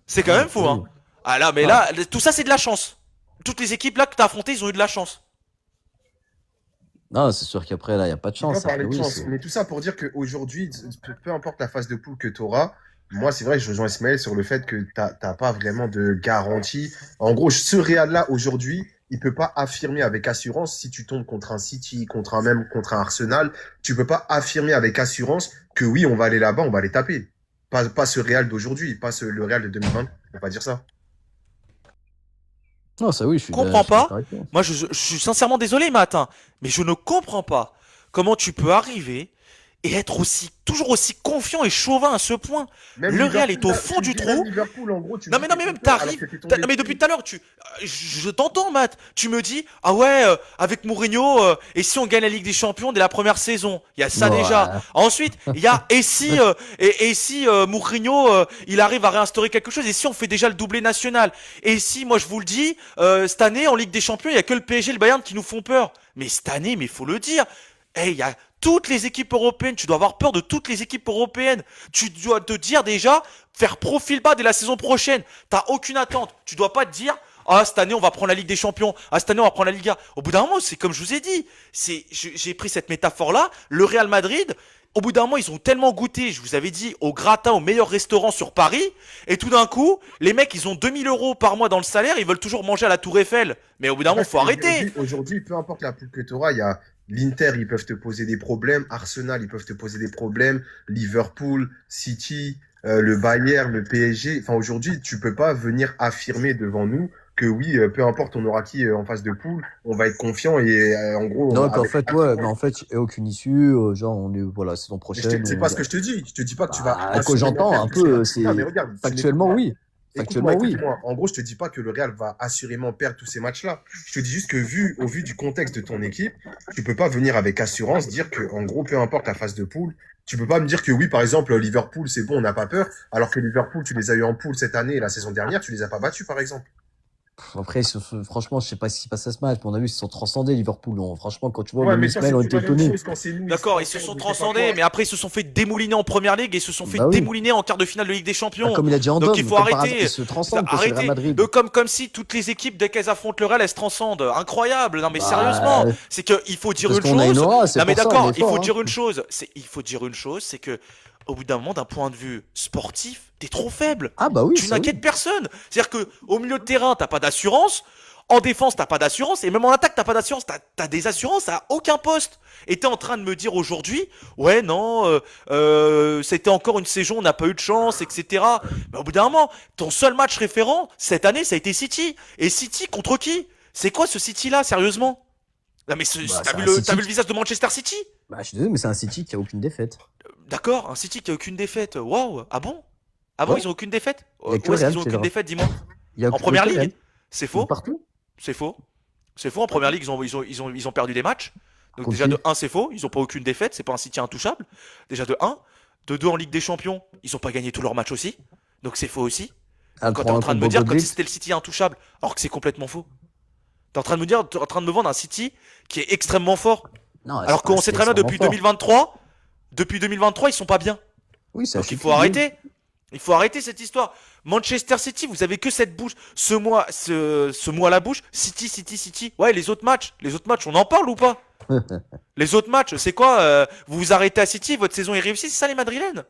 C'est quand Non, même c'est fou. oui. Hein. Ah là, mais Ah, là, tout ça, c'est de la chance. Toutes les équipes là que t'as affrontées, ils ont eu de la chance. non, c'est sûr qu'après là, il y a pas de Je peux pas chance. Après parler de oui, chance, c'est. mais tout ça pour dire qu'aujourd'hui, peu importe la phase de poule que tu auras, moi, c'est vrai que je rejoins Ismaël sur le fait que t'as pas vraiment de garantie. En gros, ce Real-là, aujourd'hui, il peut pas affirmer avec assurance si tu tombes contre un City, contre un Arsenal, tu peux pas affirmer avec assurance que oui, on va aller là-bas, on va les taper. Pas ce Real d'aujourd'hui, le Real de 2020, on peut pas dire ça. Non, ça oui, je Comprends suis d'accord pas. avec toi. Moi, je suis sincèrement désolé, Matin, mais je ne comprends pas comment tu peux arriver et être toujours aussi confiant et chauvin à ce point. Même Le Real Liverpool, est au là, fond tu me du dis même trou. Liverpool, en gros, tu me Non dis mais non t'es mais même confiant alors que t'arrives. t'es tombé Mais depuis dessus. tout à l'heure, je t'entends, Matt. Tu me dis ah ouais, avec Mourinho, et si on gagne la Ligue des Champions dès la première saison, il y a ça déjà. Ouais. Ensuite, il y a et si Mourinho il arrive à réinstaurer quelque chose, et si on fait déjà le doublé national, et si moi je vous le dis, cette année en Ligue des Champions, il y a que le PSG et le Bayern qui nous font peur. Mais cette année, mais faut le dire, il y a toutes les équipes européennes. Tu dois avoir peur de toutes les équipes européennes. Tu dois te dire déjà, faire profil bas dès la saison prochaine. T'as aucune attente. Tu dois pas te dire, ah, cette année, on va prendre la Ligue des Champions. Ah, cette année, on va prendre la Liga. Au bout d'un moment, c'est comme je vous ai dit. J'ai pris cette métaphore-là. Le Real Madrid, au bout d'un moment, ils ont tellement goûté, je vous avais dit, au gratin, au meilleur restaurant sur Paris. Et tout d'un coup, les mecs, ils ont 2 000 € par mois dans le salaire. Ils veulent toujours manger à la Tour Eiffel. Mais au bout d'un moment, Ouais, faut arrêter. aujourd'hui, peu importe la poule que tu auras, il y a l'Inter, ils peuvent te poser des problèmes, Arsenal, ils peuvent te poser des problèmes, Liverpool, City, le Bayern, le PSG. Enfin, aujourd'hui, tu peux pas venir affirmer devant nous que oui, peu importe on aura qui en face de poule, on va être confiant et en gros, Non, qu'en avec fait, ouais, mais en fait, il n'y a aucune issue. Genre, on est, voilà, saison mais prochaine. c'est pas ce que je te dis. Je te dis pas que tu vas Bah, que assurément j'entends perdre un tous ces peu, matchs. Non, mais c'est regarde, tu n'écoutes factuellement pas. oui. Écoute-moi, Factuellement oui. écoute-moi. En gros, je te dis pas que le Real va assurément perdre tous ces matchs-là. Je te dis juste que au vu du contexte de ton équipe, tu peux pas venir avec assurance dire que, en gros, peu importe la phase de poule, tu peux pas me dire que oui, par exemple, Liverpool, c'est bon, on n'a pas peur, alors que Liverpool, tu les as eu en poule cette année et la saison dernière, tu les as pas battus, par exemple. Après, franchement, je sais pas ce qui se passe à ce match, mais on a vu, ils se sont transcendés, Liverpool. Franchement, quand tu vois, Ouais, même mais ça, Ismaël, c'est on plus était la même étonnés. chose quand c'est nous, ils se D'accord, ils se transcendent, sont je sais pas transcendés, quoi. mais après ils se sont fait démouliner en première ligue et se sont fait Bah oui. démouliner en quart de finale de Ligue des Bah, Champions. comme il a dit en Donc il Dom, faut comme par hasard, ils arrêter. se transcendent quand c'est le Real Arrêter. Madrid. Comme si toutes les équipes, dès qu'elles affrontent le Real, elles se transcendent. Incroyable. Non mais Bah, sérieusement, c'est qu'il faut dire parce une qu'on a une chose. aura, c'est Non mais pour ça, on d'accord, est il faut fort, dire hein. une chose. Il faut dire une chose, c'est que au bout d'un moment, d'un point de vue sportif, t'es trop faible. Ah bah oui, Tu ça n'inquiètes oui. personne. C'est-à-dire que au milieu de terrain, t'as pas d'assurance. En défense, t'as pas d'assurance, et même en attaque, t'as pas d'assurance. T'as des assurances à aucun poste. Et t'es en train de me dire aujourd'hui, ouais, non, c'était encore une saison, on n'a pas eu de chance, etc. Mais au bout d'un moment, ton seul match référent cette année, ça a été City. Et City contre qui? C'est quoi ce City-là, sérieusement? Non mais Bah, t'as c'est vu un t'as vu City. le visage de Manchester City? Bah, je suis désolé, mais c'est un City qui a aucune défaite. D'accord, un City qui a aucune défaite. Waouh, ah bon? Ah bon, Ouais. ils ont aucune défaite? Il y a que Où le est-ce Real qu'ils ont qui les aucune aura. défaite, dis-moi? Il y a En que première le Real. ligue? C'est Mais faux? partout. C'est faux? C'est faux, en première ligue, ils ont perdu des matchs. Donc Contre déjà de qui? un c'est faux, ils ont pas aucune défaite, c'est pas un City intouchable. Déjà de un. De 2 en Ligue des Champions, ils ont pas gagné tous leurs matchs aussi. Donc c'est faux aussi. Ah, Donc quand t'es en 3-1 train de contre me dire que Bogoglic. c'était le City intouchable, alors que c'est complètement faux. T'es en train de me dire, t'es en train de me vendre un City qui est extrêmement fort. Non, c'est Alors pas qu'on c'est sait très bien extrêmement fort. depuis 2023, ils sont pas bien. Oui, c'est Donc il City, faut oui. arrêter. Il faut arrêter cette histoire. Manchester City, vous avez que cette bouche, ce mois à la bouche. City, City, City. Ouais, les autres matchs, on en parle ou pas? Les autres matchs, c'est quoi? Vous vous arrêtez à City, votre saison est réussie, c'est ça les Madrilènes?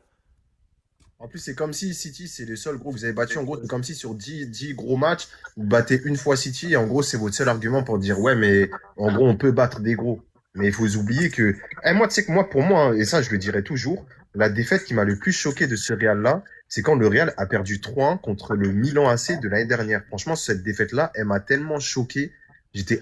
En plus, c'est comme si City, c'est le seul gros que vous avez battu. En gros, c'est comme si sur 10 gros matchs, vous battez une fois City. Et en gros, c'est votre seul argument pour dire, ouais, mais en gros, on peut battre des gros. Mais il faut oublier que, moi, tu sais que moi, pour moi, hein, et ça, je le dirai toujours, la défaite qui m'a le plus choqué de ce Real-là, c'est quand le Real a perdu 3-1 contre le Milan AC de l'année dernière. Franchement, cette défaite-là, elle m'a tellement choqué. J'étais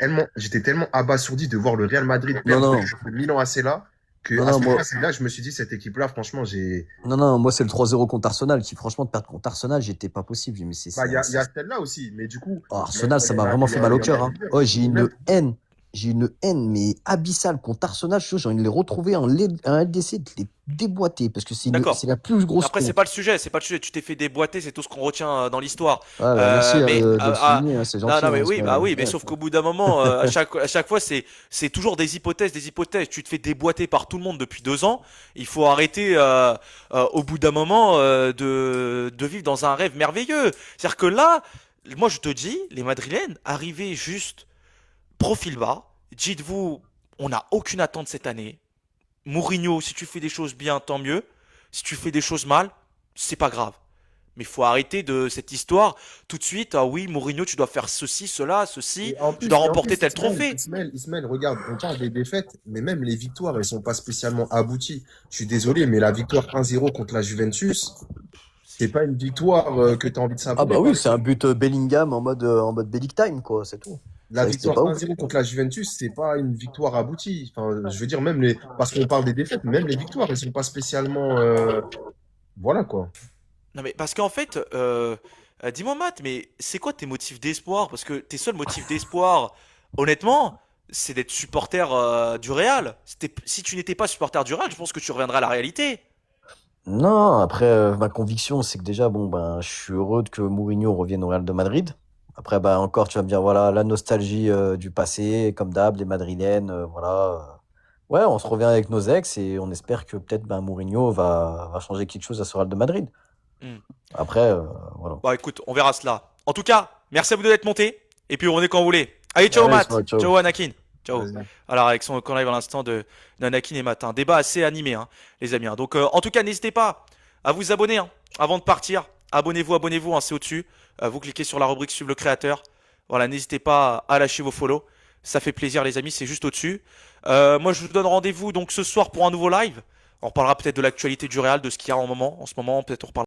tellement abasourdi de voir le Real Madrid Non, perdre non. contre le Milan AC là. Que Non, à non, ce moi, moment-là, c'est là que je me suis dit, cette équipe-là, franchement, j'ai. non, moi, c'est le 3-0 contre Arsenal qui, franchement, de perdre contre Arsenal, j'étais pas possible. J'ai dit, mais Bah, il y a celle-là aussi, mais du coup, Oh, il Arsenal, ça y en m'a a, vraiment fait mal au il y en a cœur, hein. plusieurs. Oh, Mais même, j'ai une haine, mais abyssale contre Arsenal. Je suis sûr, j'ai envie de les retrouver en LDC, de les déboîter, parce que D'accord. c'est la plus grosse Après, c'est honte. pas le sujet, c'est pas le sujet. Tu t'es fait déboîter, c'est tout ce qu'on retient dans l'histoire. Ouais, bah, merci Mais de le souligner, hein, c'est non, gentil, non, hein, mais oui, Ismaël. bah oui, mais Ouais. sauf qu'au bout d'un moment, à chaque fois, c'est toujours des hypothèses, des hypothèses. Tu te fais déboîter par tout le monde depuis 2 ans. Il faut arrêter, au bout d'un moment, de vivre dans un rêve merveilleux. C'est-à-dire que là, moi, je te dis, les Madrilènes, arrivez juste profil bas. Dites-vous, on n'a aucune attente cette année. Mourinho, si tu fais des choses bien, tant mieux. Si tu fais des choses mal, c'est pas grave. Mais il faut arrêter de cette histoire tout de suite. Ah oui, Mourinho, tu dois faire ceci, cela, ceci. Tu dois Et en remporter plus, tel trophée. Ismaël, regarde, on parle des défaites, mais même les victoires, elles sont pas spécialement abouties. Je suis désolé, mais la victoire 1-0 contre la Juventus, c'est pas une victoire que tu as envie de Ah bah savourer, par oui, c'est un exemple. but Bellingham en mode Belling time, quoi, c'est tout. C'est La vrai que c'était victoire pas ouf. 1-0 contre la Juventus, c'est pas une victoire aboutie. Enfin, je veux dire, même les, parce qu'on parle des défaites, même les victoires, elles sont pas spécialement, voilà, quoi. Non mais parce qu'en fait, dis-moi Matt, mais c'est quoi tes motifs d'espoir? Parce que tes seuls motifs d'espoir, honnêtement, c'est d'être supporter du Real. Si tu n'étais pas supporter du Real, je pense que tu reviendrais à la réalité. Non, après, ma conviction, c'est que déjà, bon, ben, je suis heureux que Mourinho revienne au Real de Madrid. Après, ben, encore, tu vas me dire, voilà, la nostalgie du passé, comme d'hab, les Madrilènes, voilà. Ouais, on se revient avec nos ex et on espère que peut-être ben, Mourinho va changer quelque chose à ce Real de Madrid. Hmm. Après, voilà. Bah écoute, on verra cela. En tout cas, merci à vous deux d'être montés. Et puis on est quand vous voulez. Allez, ciao Allez, Matt. ciao. Ciao Anakin. Ciao. Vas-y. Alors avec son qu'on live à l'instant de Anakin et Matt. Un débat assez animé, hein, les amis, hein. Donc en tout cas, n'hésitez pas à vous abonner hein, avant de partir. Abonnez-vous, hein, c'est au-dessus. Vous cliquez sur la rubrique Suivre le créateur. Voilà, n'hésitez pas à lâcher vos follows. Ça fait plaisir les amis, c'est juste au-dessus. Moi je vous donne rendez-vous donc ce soir pour un nouveau live. On reparlera peut-être de l'actualité du Real, de ce qu'il y a en ce moment. Peut-être on reparlera